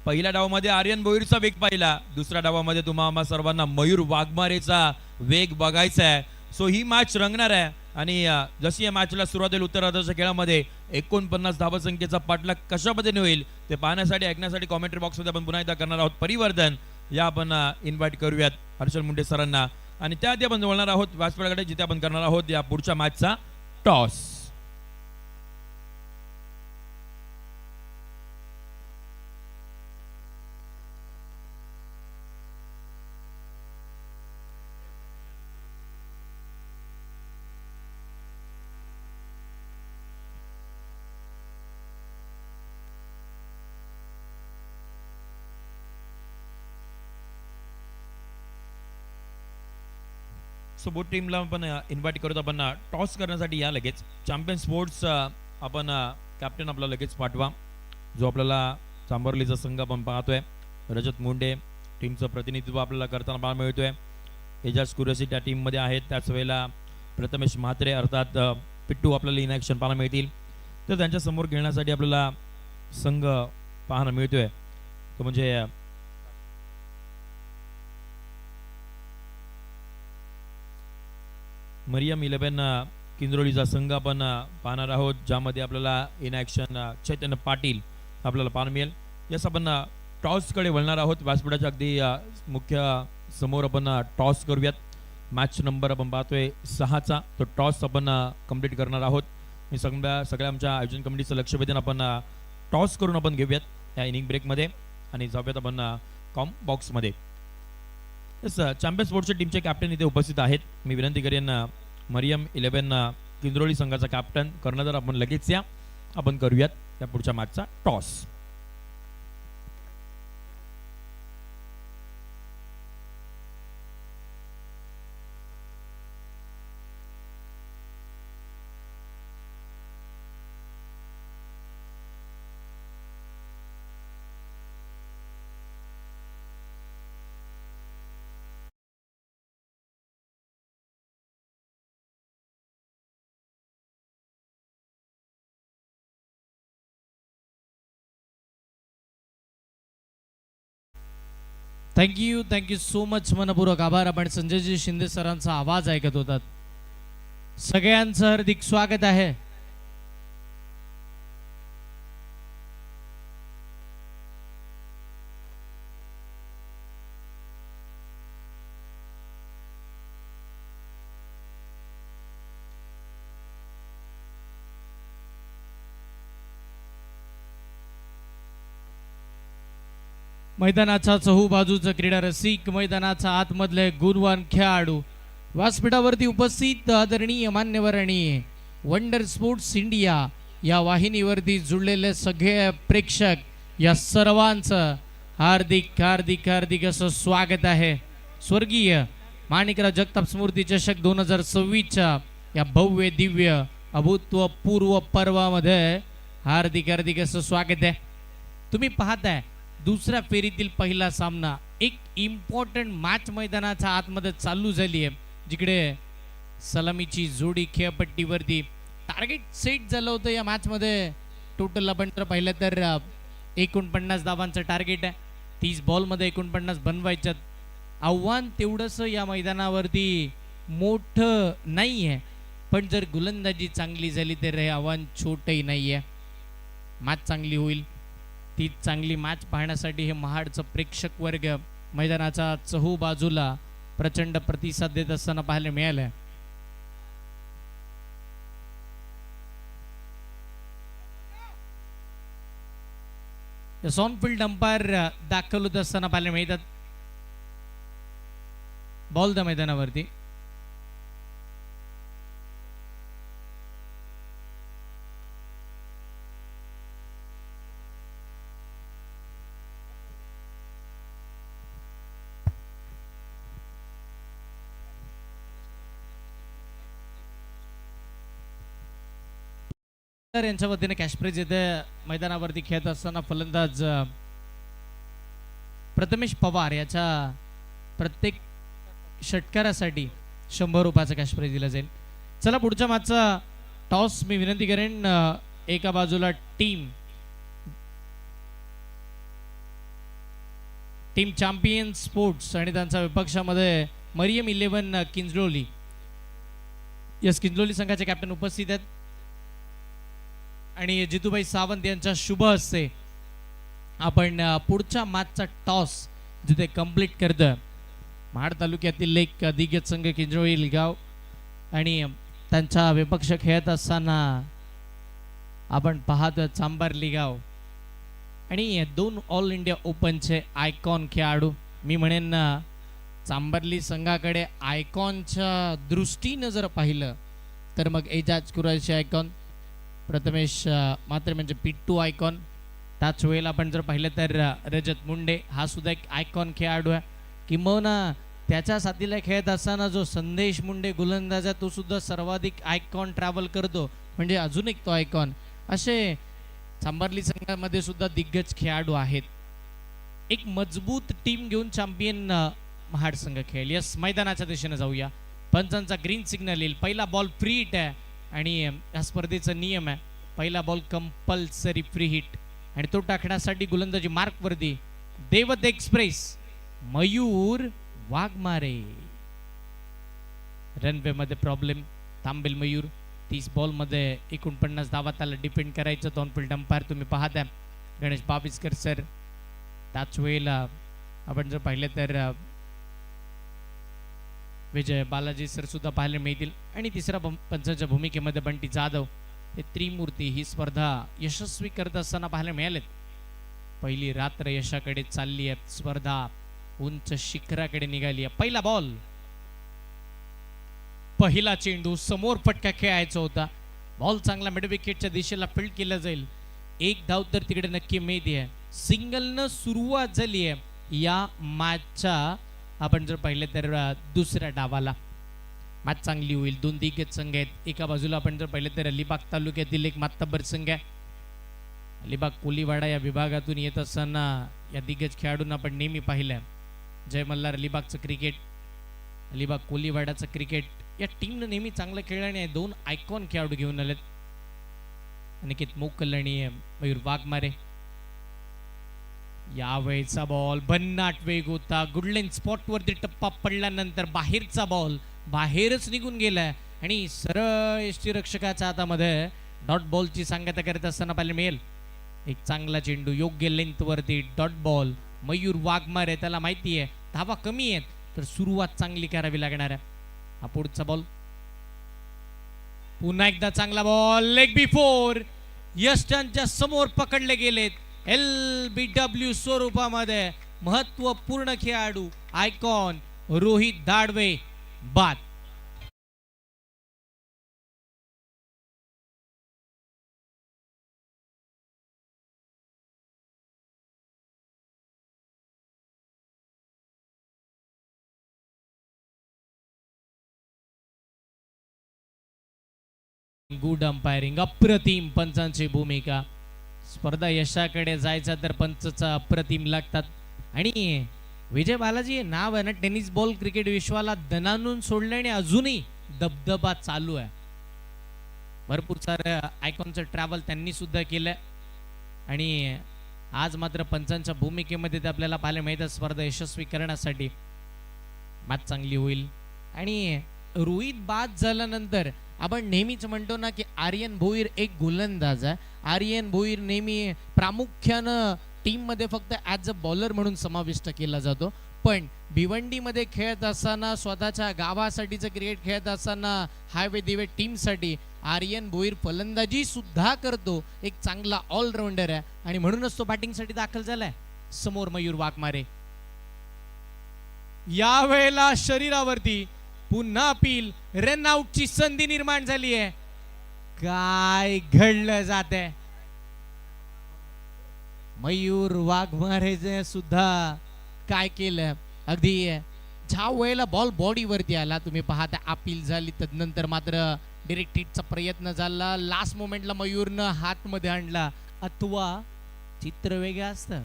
पहिल्या डावामध्ये आर्यन भोईरचा वेग पाहिला, दुसऱ्या डावामध्ये तुम्हाला सर्वांना मयूर वाघमारेचा वेग बघायचा आहे. सो ही मॅच रंगणार आहे आणि जशी या मॅचला सुरुवात होईल उत्तरार्धाच्या खेळामध्ये 49 धावसंख्येचा पाठलाग कशा पद्धतीने होईल ते पाहण्यासाठी ऐकण्यासाठी कॉमेंट्री बॉक्समध्ये आपण पुन्हा एकदा करणार आहोत परिवर्तन. या आपण इन्व्हाइट करूयात हर्षल मुंडे सरांना आणि त्याआधी आपण बोलणार आहोत व्यासपीठाकडे जिथे आपण करणार आहोत या पुढच्या मॅचचा टॉस. सो बोथ टीमला आपण इन्व्हाइट करतो. आपण टॉस करण्यासाठी या लगेच. चॅम्पियन स्पोर्ट्स आपण कॅप्टन आपला लगेच पाठवा, जो आपल्याला चांबर्लीचा संघ आपण पाहतोय. रजत मुंडे टीमचं प्रतिनिधित्व आपल्याला करताना पाहायला मिळतोय. एजाज कुरेशी त्या टीममध्ये आहेत. त्याच वेळेला प्रथमेश म्हात्रे अर्थात पिट्टू आपल्याला इन ॲक्शन पाहायला मिळतील. तर त्यांच्या समोर खेळण्यासाठी आपल्याला संघ पाहायला मिळतोय तो म्हणजे मरियम 11 किंद्रोलीचा संघ आपण पाहणार आहोत, ज्यामध्ये आपल्याला इन ॲक्शन चैतन्य पाटील आपल्याला पाहायला मिळेल. यस आपण टॉसकडे वळणार आहोत. व्यासपीठाच्या अगदी मुख्य समोर आपण टॉस करूयात. मॅच नंबर आपण पाहतोय 6चा तो टॉस आपण कंप्लीट करणार आहोत. मी सगळ्या आमच्या आयोजन कमिटीचं लक्ष वेधून आपण टॉस करून आपण घेऊयात या इनिंग ब्रेकमध्ये आणि जाऊयात आपण कॉम बॉक्समध्ये. यस चॅम्पियन स्पोर्ट्सच्या टीमचे कॅप्टन इथे उपस्थित आहेत. मी विनंती करेन मरियम 11 किंद्रोली संघाचा कॅप्टन कर्णधार आपण लगेच या आपण करूयात या पुढच्या मॅचचा टॉस. Thank you so much. मनपूर्वक आभार. आपण संजयजी शिंदे सरांचा आवाज ऐकत होतात. सगळ्यांचं हार्दिक स्वागत आहे. मैदानाचा चहूबाजूचं क्रीडा रसिक, मैदानाचा आतमधले गुणवान खेळाडू, व्यासपीठावरती उपस्थित आदरणीय मान्यवर आणि वंडर स्पोर्ट्स इंडिया या वाहिनीवरती जुळलेले सगळे प्रेक्षक, या सर्वांचं हार्दिक हार्दिक हार्दिक असं स्वागत आहे. स्वर्गीय माणिकराव जगताप स्मृती चषक 2026च्या या भव्य दिव्य अभूतपूर्व पर्वामध्ये हार्दिक हार्दिक असं स्वागत आहे. तुम्ही पाहताय दुसऱ्या फेरीतील पहिला सामना, एक इम्पॉर्टंट मॅच मैदानाच्या आतमध्ये चालू झाली आहे, जिकडे सलामीची जोडी खेळपट्टीवरती टार्गेट सेट झालं होतं. या मॅचमध्ये टोटल आपण जर पाहिलं तर 49 धावांचं टार्गेट आहे. 30 बॉलमध्ये 49 बनवायच्यात. आव्हान तेवढंसं या मैदानावरती मोठं नाही आहे, पण जर गोलंदाजी चांगली झाली तर हे आव्हान छोटंही नाही आहे. मॅच चांगली होईल, ती चांगली मॅच पाहण्यासाठी हे महाडचं प्रेक्षक वर्ग मैदानाच्या चहू बाजूला प्रचंड प्रतिसाद देत असताना पाहायला मिळालं. सॉनफिल्ड अंपायर दाखल होत असताना पाहायला मिळतात. बॉल द मैदानावरती तर यांच्या वतीने कॅश प्राइज येते. मैदानावरती खेळत असताना फलंदाज प्रथमेश पवार याच्या प्रत्येक षटकारासाठी 100 रुपयाचा कॅश प्राइज दिला जाईल. चला पुढच्या मॅचचा टॉस मी विनंती करेन. एका बाजूला टीम चॅम्पियन स्पोर्ट्स आणि त्यांच्या विपक्षामध्ये मरियम 11 किंजलोली. यस, किंजलोली संघाचे कॅप्टन उपस्थित आहेत आणि जितूबाई सावंत यांच्या शुभ हस्ते आपण पुढच्या मॅचचा टॉस जिथे कंप्लीट करतोय. महाड तालुक्यातील एक दिग्गज संघ किंजलोली लिगाव आणि त्यांचा विपक्ष खेळत असताना आपण पाहतोय चांबार लिगाव आणि 2 ऑल इंडिया ओपनचे आयकॉन खेळाडू. मी म्हणेन चांबर्ली संघाकडे आयकॉनच्या दृष्टीनं जर पाहिलं तर मग एजाज कुरैशी आयकॉन, प्रथमेश मात्र म्हणजे पिट्टू आयकॉन. त्याच वेळेला आपण जर पाहिलं तर रजत मुंडे हा सुद्धा एक आयकॉन खेळाडू आहे. किंबहुना त्याच्या साथीला खेळत असताना जो संदेश मुंडे गोलंदाज आहे तो सुद्धा सर्वाधिक आयकॉन ट्रॅव्हल करतो, म्हणजे अजून एक तो आयकॉन. असे चांबर्ली संघामध्ये सुद्धा दिग्गज खेळाडू आहेत. एक मजबूत टीम घेऊन चॅम्पियन महाड संघ खेळेल. यस, मैदानाच्या दिशेने जाऊया. पंचांचा ग्रीन सिग्नल येईल. पहिला बॉल फ्री हिट आहे आणि या स्पर्धेचा नियम आहे पहिला बॉल कंपल्सरी फ्री हिट आणि तो टाकण्यासाठी गोलंदाजी मार्क वरती देवत एक्सप्रेस मयूर वाघमारे. रनवे मध्ये प्रॉब्लेम. तांबेल मयूर 30 बॉल मध्ये 49 धावा त्याला डिपेंड करायचं. ऑनफिल्ड अंपायर तुम्ही पाहताय गणेश बाबिस्कर सर. त्याच वेळेला आपण जर पाहिलं तर विजय बालाजी सर सुद्धा पाहायला मिळतील आणि तिसऱ्या पंचाच्या भूमिकेमध्ये बंटी जाधव हे त्रिमूर्ती ही स्पर्धा यशस्वी करत असताना पाहायला मिळालेत. पहिली रात्र यशाकडे चालली आहे. स्पर्धा उंच शिखराकडे निघाली आहे. पहिला बॉल, पहिला चेंडू, समोर फटका खेळायचा होता. बॉल चांगला मिड विकेटच्या दिशेला फील्ड केला जाईल. एक धाव तर तिकडे नक्की मिळते आहे. सिंगलनं सुरुवात झाली आहे या मॅचच्या आपण जर पाहिलं तर दुसऱ्या डावाला. मॅच चांगली होईल. 2 दिग्गज संघ आहेत. एका बाजूला आपण जर पाहिलं तर अलिबाग तालुक्यातील एक मातब्बर संघ आहे. अलिबाग कोलीवाडा या विभागातून येत असताना या दिग्गज खेळाडूंना आपण नेहमी पाहिलं. जय मल्हार अलिबागचं क्रिकेट, अलिबाग कोलीवाडाचं क्रिकेट या टीमनं नेहमी चांगलं खेळल्याने 2 आयकॉन खेळाडू घेऊन आलेत. अनिकेत मोकल आणि मयूर वाघमारे. यावेळेचा बॉल भन्नाट वेग होता. गुडलेन स्पॉट वरती टप्पा पडल्यानंतर बाहेरचा बॉल बाहेरच निघून गेलाय आणि सरळ यष्टीरक्षकाच्या हातामध्ये डॉट बॉलची सांगता करत असताना पाहायला मिळेल. एक चांगला चेंडू योग्य लेंथ वरती डॉट बॉल. मयूर वाघमारे त्याला माहिती आहे धावा कमी आहेत तर सुरुवात चांगली करावी लागणार आहे. हा पुढचा बॉल पुन्हा एकदा चांगला बॉल लेग बिफोर. यष्टांच्या समोर पकडले गेलेत. LBW स्वरूपामध्ये महत्वपूर्ण खेळाडू आयकॉन रोहित दाडवे बाद. गुड अंपायरिंग, अप्रतिम पंचांची भूमिका. स्पर्धा यशाकडे जायचा तर पंचचा अप्रतिम लागतात. आणि विजय बालाजी नाव आहे ना टेनिस बॉल क्रिकेट विश्वाला दणानून सोडल्याने अजूनही दबदबा चालू आहे. भरपूर सारं आयकॉनचं ट्रॅव्हल त्यांनी सुद्धा केलं आणि आज मात्र पंचांच्या भूमिकेमध्ये ते आपल्याला पाहायला मिळतं. स्पर्धा यशस्वी करण्यासाठी मॅच चांगली होईल. आणि रोहित बाद झाल्यानंतर आपण नेहमीच म्हणतो ना की आर्यन भोईर एक गोलंदाज आहे. आर्यन भोईर नेहमी प्रामुख्यानं टीम मध्ये फक्त ॲज अ बॉलर म्हणून समाविष्ट केला जातो. पण भिवंडीमध्ये खेळत असताना स्वतःच्या गावासाठीचं क्रिकेट खेळत असताना हायवे दिवे टीमसाठी आर्यन भोईर फलंदाजी सुद्धा करतो. एक चांगला ऑलराऊंडर आहे आणि म्हणूनच तो बॅटिंगसाठी दाखल झालाय. समोर मयूर वाघमारे. यावेळेला शरीरावरती पुन्हा अपील. रन आउटची संधी निर्माण झाली आहे. काय घडलं जात आहे. मयूर वाघमारेने सुद्धा काय केलं. अगदी ज्या वेळेला बॉल बॉडीवरती आला तुम्ही पाहता अपील झाली तदनंतर मात्र डिरेक्ट हिटचा प्रयत्न झाला, लास्ट मोमेंटला मयूरनं हात मध्ये आणला, अथवा चित्र वेगळं असतं,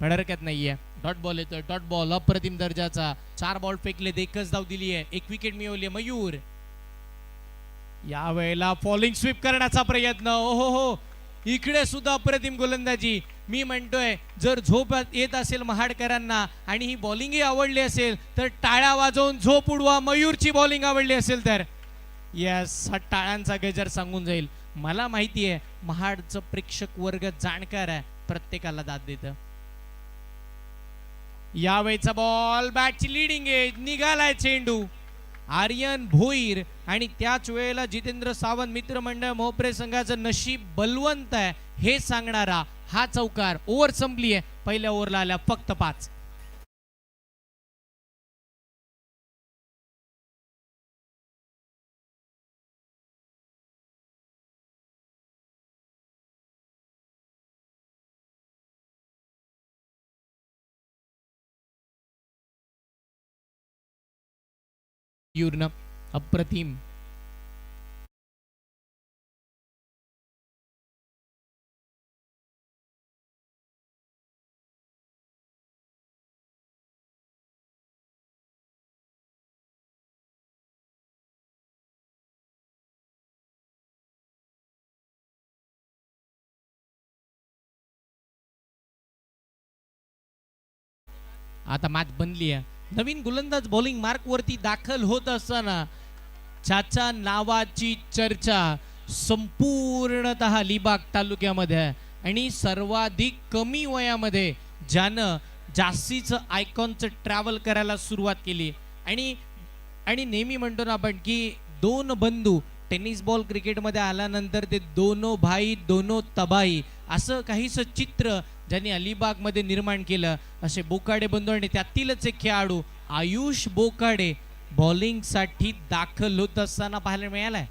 पण हरकत नाहीये. डॉट बॉल येतोय, डॉट बॉल अप्रतिम दर्जाचा. 4 बॉल फेकले, एकच धाव दिली आहे, 1 विकेट मिळवली मयूर. या वेळेला फॉलिंग स्वीप करण्याचा प्रयत्न, ओहो हो, इकडे सुद्धा अप्रतिम गोलंदाजी. मी म्हणतोय जर झोप येत असेल महाडकरांना आणि ही बॉलिंगही आवडली असेल तर टाळ्या वाजवून झोप उडवा. मयूरची बॉलिंग आवडली असेल तर यस, हा टाळ्यांचा गजर सांगून जाईल. मला माहिती आहे महाडचं प्रेक्षक वर्ग जाणकार आहे, प्रत्येकाला दाद देतं. यावेळेचा बॉल बॅटची लिडिंग एज, निघालाय चेंडू. आर्यन भोईर आणि त्याच वेळेला जितेंद्र सावंत मित्रमंडळ मोहप्रे संघाचं नशीब बलवंत आहे हे सांगणारा हा चौकार. ओव्हर संपली आहे, पहिल्या ओव्हरला आल्या फक्त 5. मयूरनं अप्रतिम. आता मॅच बनली आहे. नवीन गोलंदाज बॉलिंग मार्क वरती दाखल होत असताना ज्याच्या नावाची चर्चा संपूर्णतः अलिबाग तालुक्यामध्ये आहे आणि सर्वाधिक कमी वयामध्ये ज्यानं जास्तीचं आयकॉनचं ट्रॅव्हल करायला सुरुवात केली आणि आणि नेहमी म्हणतो ना आपण की दोन बंधू टेनिस बॉल क्रिकेटमध्ये आल्यानंतर ते दोनो भाई दोनो तबाई असं काहीसं चित्र ज्यांनी अलिबागमध्ये निर्माण केलं, असे बोकाडे बंधू आणि त्यातीलच एक खेळाडू आयुष बोकाडे बॉलिंगसाठी दाखल होत असताना पाहायला मिळालाय.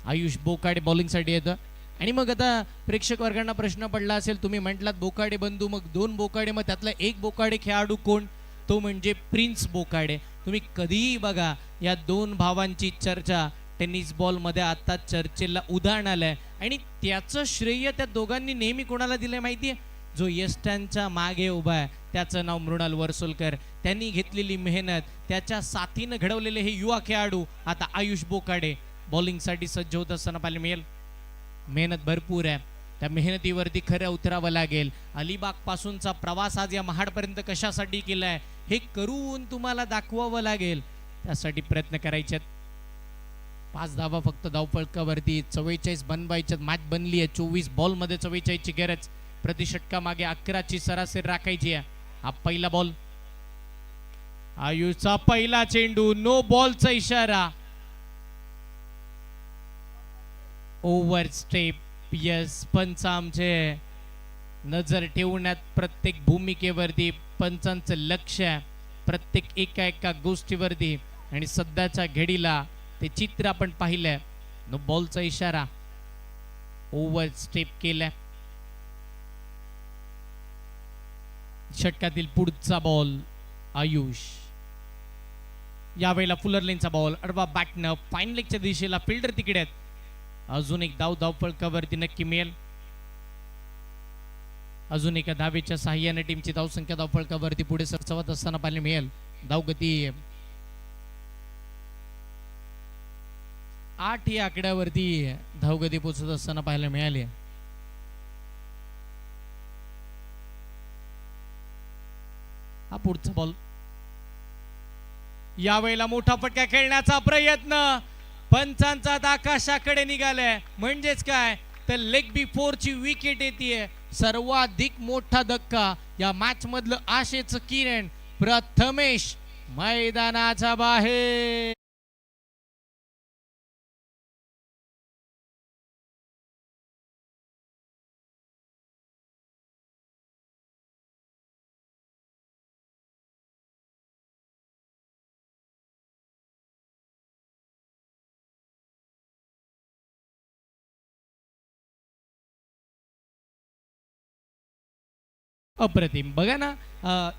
आयुष बोकाडे बॉलिंगसाठी येतं आणि मग आता प्रेक्षक वर्गांना प्रश्न पडला असेल, तुम्ही म्हटलात बोकाडे बंधू, मग 2 बोकाडे, मग त्यातला एक बोकाडे खेळाडू कोण? तो म्हणजे प्रिन्स बोकाडे. तुम्ही कधीही बघा या 2 भावांची चर्चा टेनिस बॉल मध्ये आता चर्चेला उदाहरण आलंय आणि त्याचं श्रेय त्या दोघांनी नेहमी कोणाला दिलंय माहितीये? जो यष्टांच्या मागे उभा आहे त्याचं नाव मृणाल वर्सोलकर. त्यांनी घेतलेली मेहनत, त्याच्या साथीनं घडवलेले हे युवा खेळाडू आता आयुष बोकाडे बॉलिंगसाठी सज्ज होत असताना पाहायला मिळेल. मेहनत भरपूर आहे, त्या मेहनतीवरती खरं उतरावं लागेल. अलिबाग पासूनचा प्रवास आज या महाडपर्यंत कशासाठी केलाय हे करून तुम्हाला दाखवावं लागेल. त्यासाठी प्रयत्न करायचे. 5 धावा फक्त धावफलकावरती, 44 बनवायच्यात. मॅच बनली आहे, 24 बॉल मध्ये 44 ची गरज. प्रतिषटका मागे 11 ची सरासरी राखायची आहे. हा पहिला बॉल, आयुषचा पहिला चेंडू, नो बॉलचा इशारा. Over step. यस, पंच आमचे नजर ठेवण्यात प्रत्येक भूमिकेवरती पंचांचं लक्ष आहे, प्रत्येक एका गोष्टीवरती. आणि सध्याच्या घडीला ते चित्र आपण पाहिलंय. नो बॉलचा इशारा, ओव्हर स्टेप केलाय. षटकातील पुढचा बॉल आयुष. यावेळेला फुलर लेनचा बॉल, अडवा बॅटनं फाईन लेगच्या दिशेला, फिल्डर तिकडे आहेत. अजून एक धाव फलकावरती नक्की मिळेल. अजून एका धावेच्या साह्याने टीमची धावसंख्या धावफलकावरती पुढे सरसावत असताना पाहायला मिळेल. धावगती 8 या आकड्यावरती धावगती पोहोचत असताना पाहायला मिळाली. हा पुढचा बॉल. यावेळेला मोठा फटका खेळण्याचा प्रयत्न, पंचांचा आकाशाकडे निघालाय. म्हणजेच काय तर लेग बिफोर ची विकेट येते. सर्वाधिक मोठा धक्का या मॅच मधलं आशेचं किरण प्रथमेश मैदानाच्या बाहेर. अप्रतिम. बघा ना,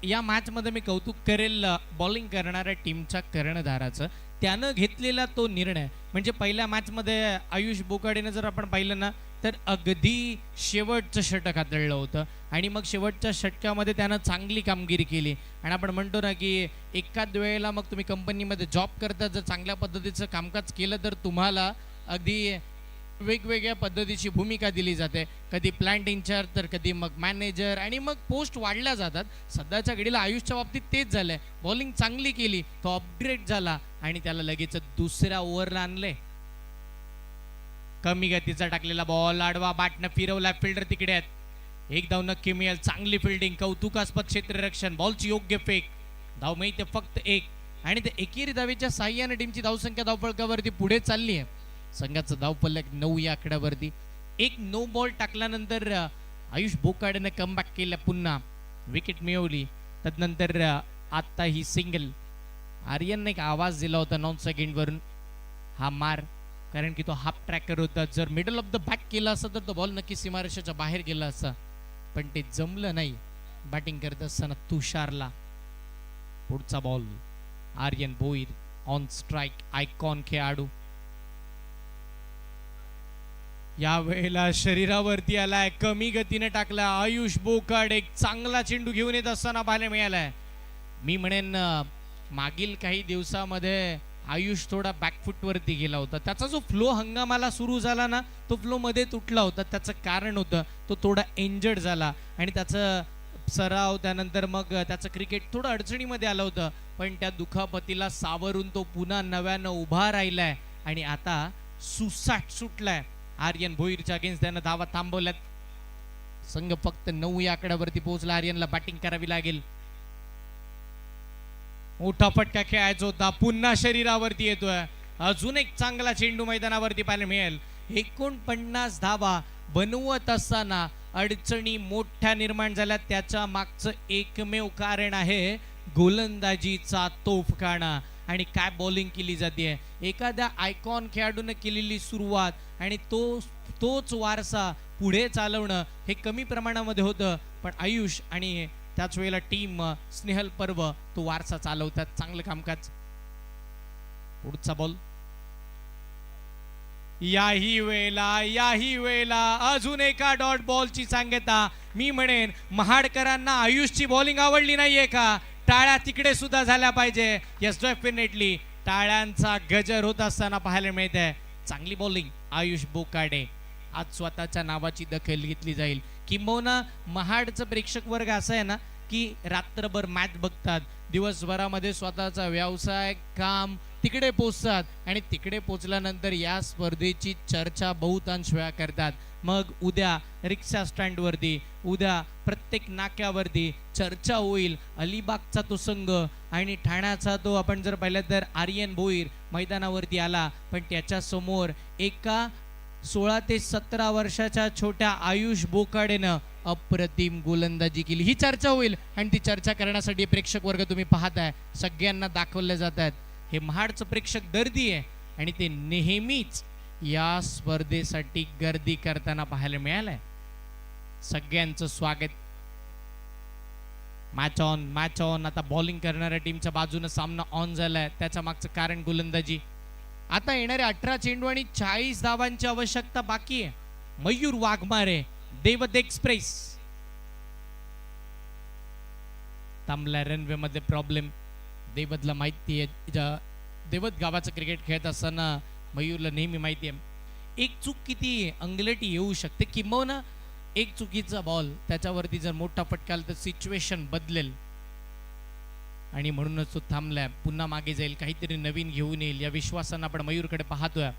या मॅचमध्ये मी कौतुक करेल बॉलिंग करणाऱ्या टीमच्या कर्णधाराचं. त्यानं घेतलेला तो निर्णय म्हणजे पहिल्या मॅचमध्ये आयुष बोकाडेनं जर आपण पाहिलं ना, तर अगदी शेवटचं षटक हाताळलं होतं आणि मग शेवटच्या षटकामध्ये त्यानं चांगली कामगिरी केली. आणि आपण म्हणतो ना की एकाच वेळेला मग तुम्ही कंपनीमध्ये जॉब करता, जर चांगल्या पद्धतीचं कामकाज केलं तर तुम्हाला अगदी वेगवेगळ्या पद्धतीची भूमिका दिली जाते. कधी प्लांट इंचार्ज, तर कधी मग मॅनेजर, आणि मग पोस्ट वाढल्या जातात. सध्याच्या घडीला आयुषच्या बाबतीत तेच झालंय. बॉलिंग चांगली केली, तो अपग्रेड झाला आणि त्याला लगेच दुसऱ्या ओव्हरला आणले. कमी गतीचा टाकलेला बॉल आडवा बॅटनं फिरवला, फिल्डर तिकडे आहेत. एक धाव नक्की मिळेल. चांगली फिल्डिंग, कौतुकास्पद क्षेत्ररक्षण, बॉलची योग्य फेक. धाव मिळते फक्त एक आणि ते एकेरी धावेच्या साह्याने टीमची धावसंख्या धावफलकावरती पुढे चालली आहे. संघाचं धावफलक 9 या आकड्यावरती. एक नो बॉल टाकल्यानंतर आयुष बोकाडेने कमबॅक केलं, पुन्हा विकेट मिळवली. त्यानंतर आता ही सिंगल. आर्यनने एक आवाज दिला होता नॉन सेकंड वरून, हा मार, कारण की तो हाफ ट्रॅकर होता. जर मिडल ऑफ द बॅक केला असता तर तो बॉल नक्की सीमारेषेच्या बाहेर गेला असता, पण ते जमलं नाही. बॅटिंग करत असताना तुषारला. पुढचा ball Aryan Bhoir on strike, icon खेळाडू. या वेळेला शरीरावरती आलाय, कमी गतीने टाकला आयुष बोकाड. एक चांगला चेंडू घेऊन येत असताना पाहायला मिळालाय. मी म्हणेन मागील काही दिवसामध्ये आयुष थोडा बॅकफुट वरती गेला होता. त्याचा जो फ्लो हंगामाला सुरू झाला ना, तो फ्लो मध्ये तुटला होता. त्याचं कारण होतं तो थोडा इंजर्ड झाला आणि त्याचं सराव, त्यानंतर मग त्याचं क्रिकेट थोडं अडचणीमध्ये आलं होतं. पण त्या दुखापतीला सावरून तो पुन्हा नव्यानं उभा राहिलाय आणि आता सुसाट सुटलाय. आर्यन भोईरच्या अगेन्स्ट त्यानं धावा थांबवल्यात. संघ फक्त 9 या आकड्यावरती पोहोचला. आर्यनला बॅटिंग करावी लागेल. मोठा फटका खेळायचा होता, पुन्हा शरीरावरती येतोय. अजून एक चांगला चेंडू मैदानावरती पाहायला मिळेल. 49 धावा बनवत असताना अडचणी मोठ्या निर्माण झाल्या. त्याच्या मागचं एकमेव कारण आहे गोलंदाजीचा तोफखाना. आणि काय बॉलिंग केली जाते. एखाद्या आयकॉन खेळाडूने केलेली सुरुवात आणि तोच वारसा पुढे चालवणं हे कमी प्रमाणामध्ये होतं, पण आयुष आणि त्याच वेळेला टीम स्नेहल पर्व तो वारसा चालवतात. चांगलं कामकाज. पुढचा बॉल. याही वेळेला अजून एका डॉट बॉलची सांगता. मी म्हणेन महाडकरांना आयुषची बॉलिंग आवडली नाहीये का? टाळ्या तिकडे सुद्धा झाल्या पाहिजे. यस, डेफिनेटली टाळ्यांचा गजर होत असताना पाहायला मिळते. चांगली बॉलिंग आयुष बोकाडे. आज स्वतःच्या नावाची दखल घेतली जाईल. किंबहुना महाडचं प्रेक्षक वर्ग असा आहे ना की रात्रभर मॅच बघतात, दिवसभरामध्ये स्वतःचा व्यवसाय काम तिकडे पोचतात आणि तिकडे पोचल्यानंतर या स्पर्धेची चर्चा बहुतांश वेळा करतात. मग उद्या रिक्षा स्टँडवरती, उद्या प्रत्येक नाक्यावरती चर्चा होईल. अलिबागचा तो संघ आणि ठाण्याचा तो आपण जर पाहिलं तर आर्यन भोईर मैदानावरती आला, पण त्याच्या समोर एका 16 ते 17 वर्षाच्या छोट्या आयुष बोकाडेनं अप्रतिम गोलंदाजी केली. ही चर्चा होईल आणि ती चर्चा करण्यासाठी प्रेक्षक वर्ग तुम्ही पाहताय, सगळ्यांना दाखवले जात आहेत. हे महाडचं प्रेक्षक गर्दी आहे आणि ते नेहमीच या स्पर्धेसाठी गर्दी करताना पाहायला मिळालंय. सगळ्यांचं स्वागत. Match on. आता बॉलिंग करणाऱ्या टीमच्या बाजूने सामना ऑन झालाय. त्याच्या मागचं कारण गोलंदाजी. आता येणारे 18 चेंडू आणि 40 धावांची आवश्यकता बाकी आहे. मयूर वाघमारे, देवत एक्सप्रेस. थांबला रनवे मध्ये प्रॉब्लेम. देवतला माहिती आहे, देवत गावाचं क्रिकेट खेळत असताना मयूरला नेहमी माहिती आहे एक चूक किती अंगलटी येऊ शकते. किंबहुना एक चुकीचा बॉल त्याच्यावरती जर मोठा फटका आला तर सिच्युएशन बदलेल आणि म्हणूनच तो थांबलाय. पुन्हा मागे जाईल, काहीतरी नवीन घेऊन येईल या विश्वासानं आपण मयूरकडे पाहतोय.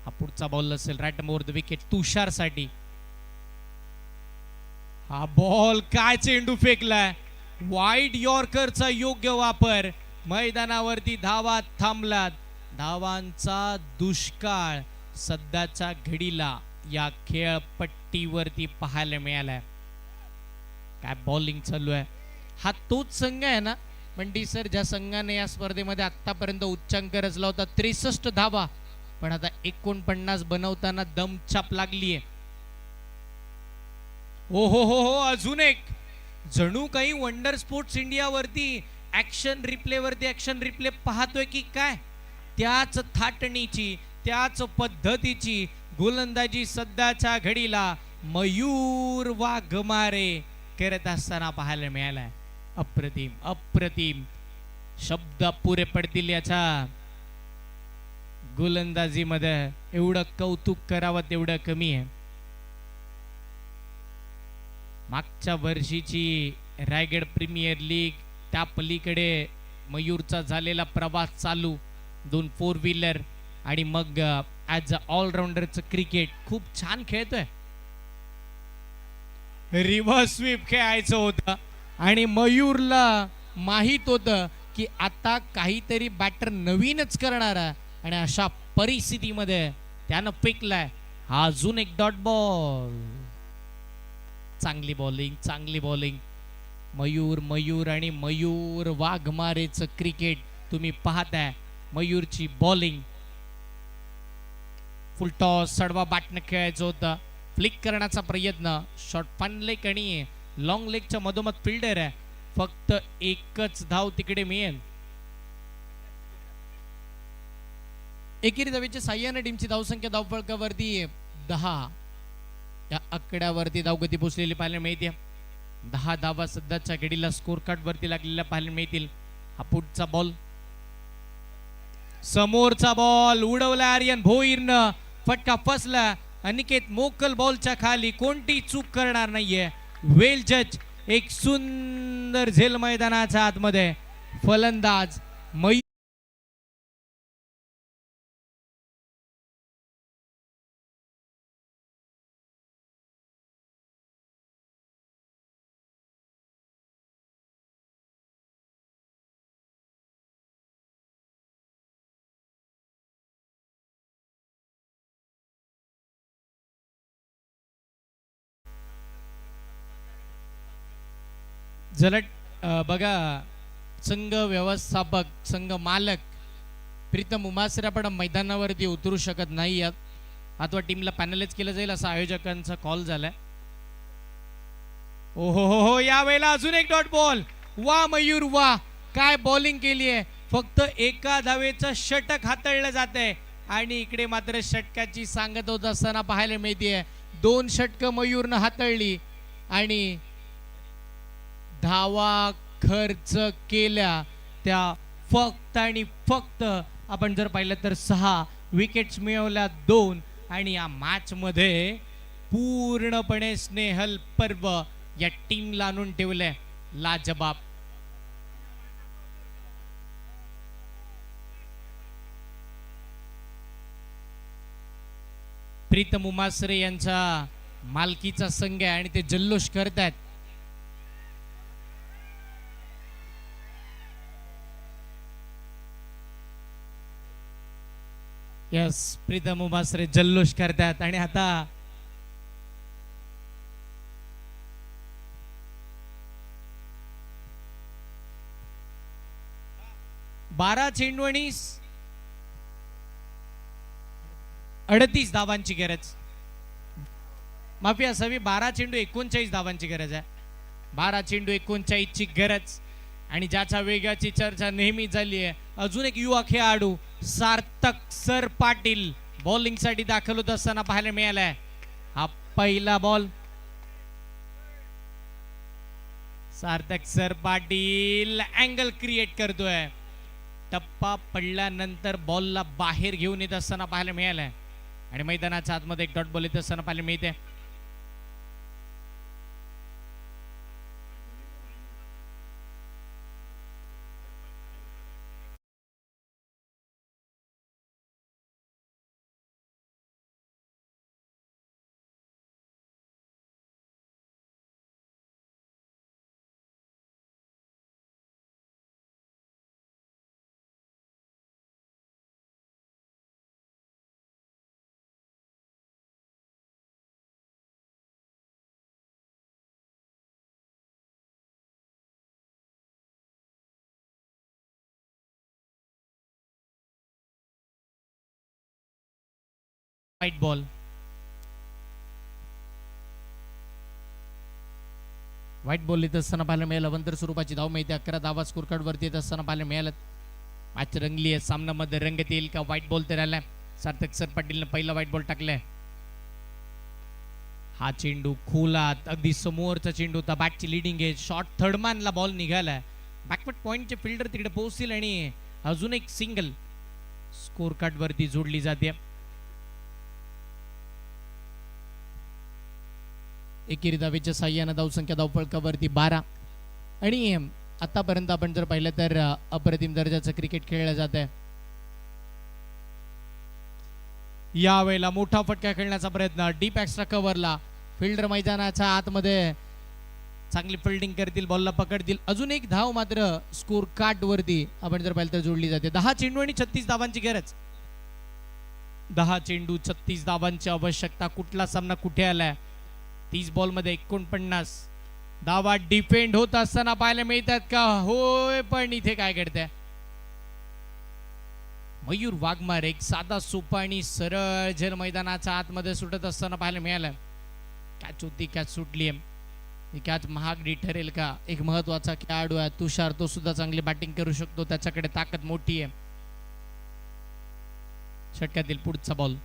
हा पुढचा बॉल असेल राईट ओव्हर द विकेट तुषारसाठी. हा बॉल काय चेंडू फेकलाय. वाईड यॉर्करचा योग्य वापर. मैदानावरती धावा थांबलात. धावांचा दुष्काळ सध्याच्या घडीला या खेळपट्टीवरती पाहायला मिळालाय. काय बॉलिंग चालू आहे. हा तोच संघ आहे ना बंटी सर ज्या संघाने या स्पर्धेमध्ये आतापर्यंत उच्चांक रचला होता, 63 धावा, पण आता 49 बनवताना दम छाप लागलीये. ओ हो, अजून एक जणू काही वंडर स्पोर्ट्स इंडिया वरती ऍक्शन रिप्ले वरती ऍक्शन रिप्ले पाहतोय की काय. त्याच थाटणीची त्याच पद्धतीची गोलंदाजी सध्याच्या घडीला मयूर वाघमारे करत असताना पाहायला मिळालाय. अप्रतिम अप्रतिम शब्द पुरे पडतील याच्या गोलंदाजीमध्ये. एवढं कौतुक करावं तेवढं कमी आहे. मागच्या वर्षीची रायगड प्रीमियर लीग त्या पलीकडे मयूरचा झालेला प्रवास चालू, 2 4 व्हीलर आणि मग ॲज अ ऑलराऊंडरचं क्रिकेट खूप छान खेळतोय. रिव्हर्स स्वीप खेळायचं होतं आणि मयूरला माहित होतं की आता काहीतरी बॅटर नवीनच करणार आहे आणि अशा परिस्थितीमध्ये त्यानं पिकलाय. हा अजून एक डॉट बॉल. चांगली बॉलिंग मयूर मयूर आणि मयूर वाघमारेचं क्रिकेट तुम्ही पाहताय. मयूरची बॉलिंग फुल टॉस सडवा बॅटनं खेळायचं होतं. फ्लिक करण्याचा प्रयत्न, शॉर्ट फन लेग आणि लॉंग लेगच्या मधोमध फिल्डर आहे. फक्त एकच धाव तिकडे मिळेल. एकेरी धावेच्या साह्याने टीमची धावसंख्या धावफलकावरती 10 या आकड्यावरती धावगती पोचलेली पाहायला मिळते. 10 धावा सध्याच्या घडीला स्कोर कार्ड वरती लागलेल्या पाहायला मिळतील. हा पुढचा बॉल, समोरचा बॉल उडवला आर्यन भोईरनं. फटका फसला. अनिकेत मोकल बॉलच्या खाली, कोणती चूक करणार नाहीये. वेल जज. एक सुंदर झेल मैदानाच्या आतमध्ये. फलंदाज मयूर जलट बघा, संघ व्यवस्थापक संघ मालक प्रीतम उमासरे पण मैदानावरती उतरू शकत नाही. अथवा टीमला पॅनलाइज केलं जाईल असा आयोजकांचा कॉल झालाय. ओहो हो हो, यावेळेला अजून एक डॉट बॉल. वा मयूर वा, काय बॉलिंग केली आहे. फक्त एका धावेचं षटक हाताळलं जात आहे आणि इकडे मात्र षटकाची सांगत होत असताना पाहायला मिळते. 2 षटकं मयूरनं हाताळली आणि धावा खर्च केल्या त्या फक्त आणि फक्त आपण जर पाहिलं तर 6 विकेट्स मिळवल्या 2 आणि या मॅच मध्ये पूर्णपणे स्नेहल पर्व या टीमला आणून ठेवलंय. लाजबाब. प्रीतम उमासरे यांच्या मालकीचा संघ आहे आणि ते जल्लोष करतात. यस, प्रीतम उमासरे जल्लोष करतात आणि आता बारा चेंडू आणि 38 धावांची गरज. माफी असावी, 12 चेंडू 39 धावांची गरज आहे. 12 चेंडू 39 ची गरज. आणि ज्याच्या वेगाची चर्चा नेहमी झाली आहे, अजून एक युवा खेळाडू सार्थक सर पाटील बॉलिंग साठी दाखल होत असताना पाहायला मिळालाय. हा पहिला बॉल. सार्थक सर पाटील अँगल क्रिएट करतोय. टप्पा पडल्यानंतर बॉलला बाहेर घेऊन येत असताना पाहायला मिळालाय आणि मैदानाच्या आतमध्ये एक डॉट बॉल येत असताना पाहायला मिळते. White ball. व्हाईट बॉल येत असताना पाहायला मिळालं. अवंतर स्वरूपाची धाव मिळते. 11 धावा स्कोर कार्ड वरती येत असताना पाहायला मिळालं. मॅच रंगली आहे. सामन्यामध्ये रंगत येईल का? व्हाईट बॉल तर आलाय. सार्थक सर पाटीलने पहिला व्हाईट बॉल टाकलाय. हा चेंडू खोलात अगदी समोरचा चेंडू होता. बॅटची लिडिंग आहे. शॉर्ट थर्डमॅनला बॉल निघालाय. बॅकवर्ड पॉइंटचे फिल्डर तिकडे पोहोचतील आणि अजून एक सिंगल स्कोर कार्ड वरती जोडली जाते. एकेरी धावेच्या साह्यानं धावसंख्या धावफलकावरती 12 आणि आतापर्यंत आपण जर पाहिलं तर अप्रतिम दर्जाचं क्रिकेट खेळलं जात आहे. यावेळेला मोठा फटका खेळण्याचा प्रयत्न डीप एक्स्ट्रा कव्हरला. फिल्डर मैदानाच्या आतमध्ये चांगली फिल्डिंग करतील. बॉलला पकडतील. अजून एक धाव मात्र स्कोर कार्ड वरती आपण जर पाहिलं तर जोडली जाते. 10 चेंडू आणि 36 धावांची गरज. 10 चेंडू 36 धावांची आवश्यकता. कुठला सामना कुठे आलाय? 30 बॉल मध्ये 49 धावा डिफेंड होत असताना पाहायला मिळतात का? होय, पण इथे काय घडतंय? मयूर वाघमार एक साधा सोपा आणि सरळ झेल मैदानाच्या आतमध्ये सुटत असताना पाहायला मिळालं. कॅच होती, कॅच सुटली. ही कॅच महागडी ठरेल का? एक महत्वाचा खेळाडू आहे तुषार. तो सुद्धा चांगली बॅटिंग करू शकतो. त्याच्याकडे ताकद मोठी आहे. षटकातील पुढचा बॉल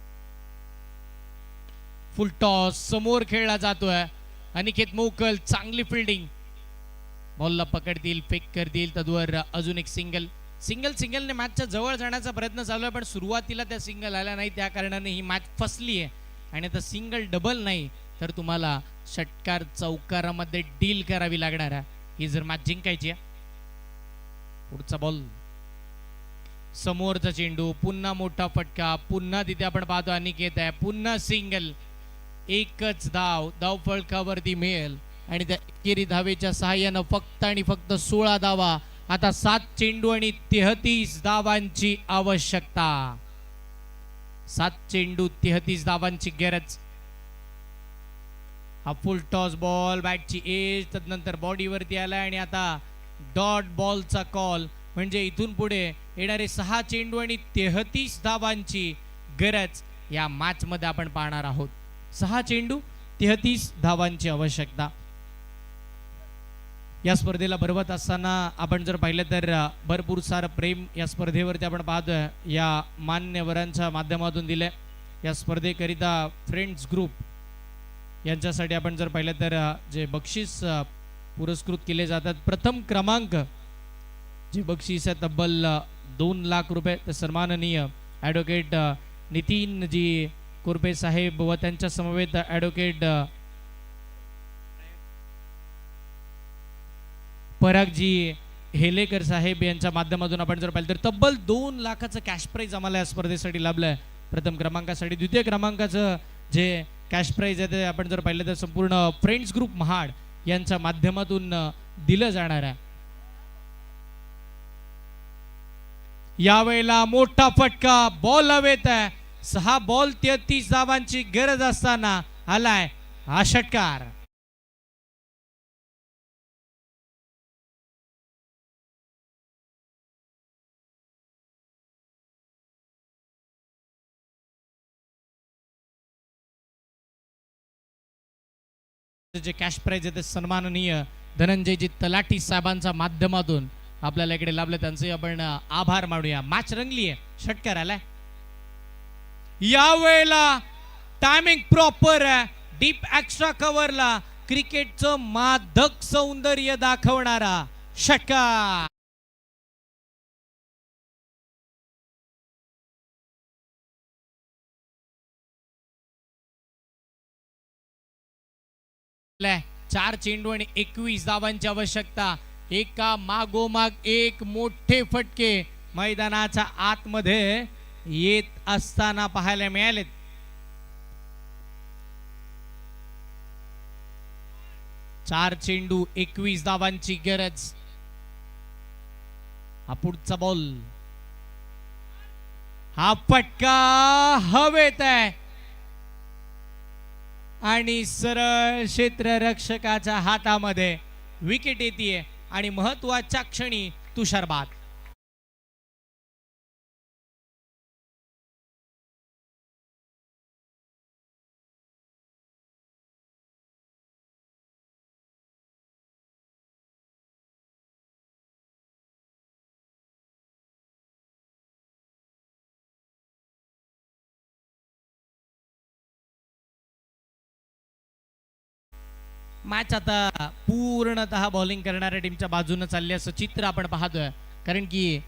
फुल टॉस समोर खेळला जातोय. अनिकेत मोकल चांगली फिल्डिंग. बॉलला पकडतील, फेक करतील. तद्वर अजून एक सिंगल. सिंगलने मॅचच्या जवळ जाण्याचा प्रयत्न चालू आहे पण सुरुवातीला त्या सिंगल आल्या नाही. त्या कारणाने ही मॅच फसली आहे. आणि आता सिंगल डबल नाही तर तुम्हाला षटकार चौकारामध्ये डील करावी लागणार आहे ही जर मॅच जिंकायची आहे. पुढचा बॉल समोरचा चेंडू. पुन्हा मोठा फटका. पुन्हा तिथे आपण पाहतो अनिकेत आहे. पुन्हा सिंगल. एकच धाव फलकावरती मिळेल आणि त्या एकेरी धावेच्या सहाय्यानं फक्त आणि फक्त 16 धावा. आता 7 चेंडू आणि 33 धावांची आवश्यकता. 7 चेंडू 33 धावांची गरज. हा फुल टॉस बॉल बॅटची एज तदनंतर बॉडीवरती आला आणि आता डॉट बॉलचा कॉल. म्हणजे इथून पुढे येणारे 6 चेंडू आणि 33 धावांची गरज या मॅच मध्ये आपण पाहणार आहोत. 6 चेंडू 33 धावांची आवश्यकता. या स्पर्धेला भरवत असताना आपण जर पाहिलं तर भरपूर सारं प्रेम या स्पर्धेवरती आपण पाहतोय. या मान्यवरांच्या माध्यमातून दिलंय. या स्पर्धेकरिता फ्रेंड्स ग्रुप यांच्यासाठी आपण जर पाहिलं तर जे बक्षीस पुरस्कृत केले जातात. प्रथम क्रमांक जे बक्षीस आहे तब्बल 2 लाख रुपये. तर सन्माननीय ॲडव्होकेट नितीनजी कुरपे साहेब व त्यांच्या समवेत ॲडव्होकेट परागजी हेलेकर साहेब यांच्या माध्यमातून आपण जर पाहिलं तर तब्बल 2 लाखाचं कॅश प्राइज आम्हाला या स्पर्धेसाठी लाभलंय. प्रथम क्रमांकासाठी. द्वितीय क्रमांकाचं जे कॅश प्राइज आहे ते आपण जर पाहिलं तर संपूर्ण फ्रेंड्स ग्रुप महाड यांच्या माध्यमातून दिलं जाणार आहे. यावेळेला मोठा फटका. बॉल हवेत आहे. 6 बॉल 33 धावांची गरज असताना आलाय हा षटकार. जे कॅश प्राइज आहे ते सन्माननीय धनंजयजी तलाठी साहेबांच्या माध्यमातून आपल्याला इकडे लाभले. त्यांचे आपण आभार मानूया. मॅच रंगली आहे. षटकार आलाय. यावेळेला टायमिंग प्रॉपर आहे. डीप एक्स्ट्रा कव्हरला क्रिकेटचं मादक सौंदर्य दाखवणारा षटकार. चार चेंडू आणि 21 धावांची आवश्यकता. एका मागोमाग एक मोठे फटके मैदानाच्या आतमध्ये येत असताना पाहायला मिळालेत. चार चेंडू 21 धावांची गरज. हा पुढचा बॉल. हा फटका हवेत आहे आणि सरळ क्षेत्ररक्षकाच्या हातामध्ये विकेट येते आणि महत्वाच्या क्षणी तुषार बाद. मॅच आता पूर्णतः बॉलिंग करणाऱ्या टीमच्या बाजूने चालली असं चित्र आपण पाहतोय, कारण की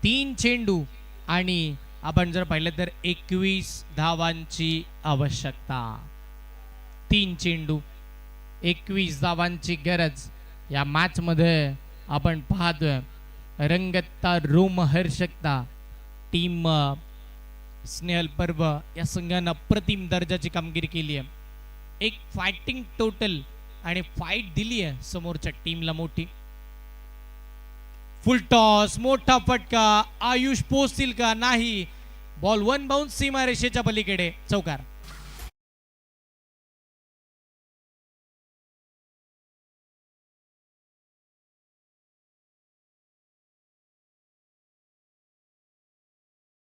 3 चेंडू आणि आपण जर पाहिलं तर 21 धावांची आवश्यकता. 3 चेंडू 21 धावांची गरज या मॅच मध्ये आपण पाहतोय. रंगतता रोमहर्षकता टीम स्नेहल पर्व या संघानं अप्रतिम दर्जाची कामगिरी केली आहे. एक फायटिंग टोटल आणि फाईट दिली आहे समोरच्या टीमला मोठी. फुल टॉस, मोठा फटका, आयुष पोचतील का नाही. बॉल 1 बाउन्स सीमारेषेच्या पलीकडे, चौकार.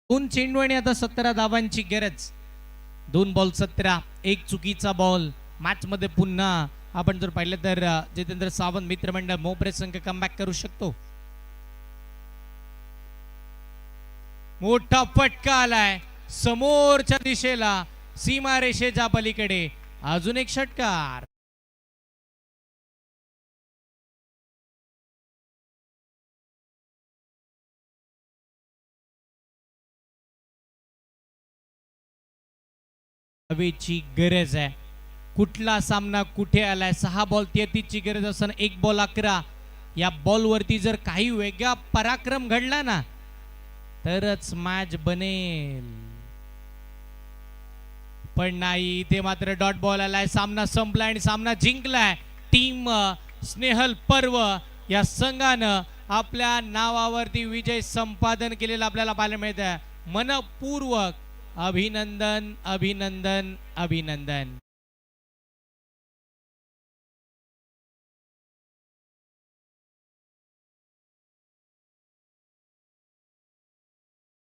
दोन चेंडू आणि आता 17 धावांची गरज. 2 बॉल 17, एक चुकीचा बॉल. मॅच मध्ये पुन्हा आपण जर पाहिलं तर जितेंद्र सावंत मित्रमंडळ मोपरे संघ कमबॅक करू शकतो. मोठा फटका आलाय समोरच्या दिशेला, सीमारेषेच्या पलीकडे. अजून एक षटकार. हवेची गरज आहे. कुठला सामना कुठे आलाय. 6 बॉल 33 ची गरज असताना 1 बॉल 11. या बॉल वरती जर काही वेगळा पराक्रम घडला ना तरच मॅच बनेल, पण नाही. इथे मात्र डॉट बॉल आलाय. सामना संपलाय आणि सामना जिंकलाय टीम स्नेहल पर्व या संघानं. आपल्या नावावरती विजय संपादन केलेला आपल्याला पाहायला मिळत आहे. मनपूर्वक अभिनंदन, अभिनंदन, अभिनंदन.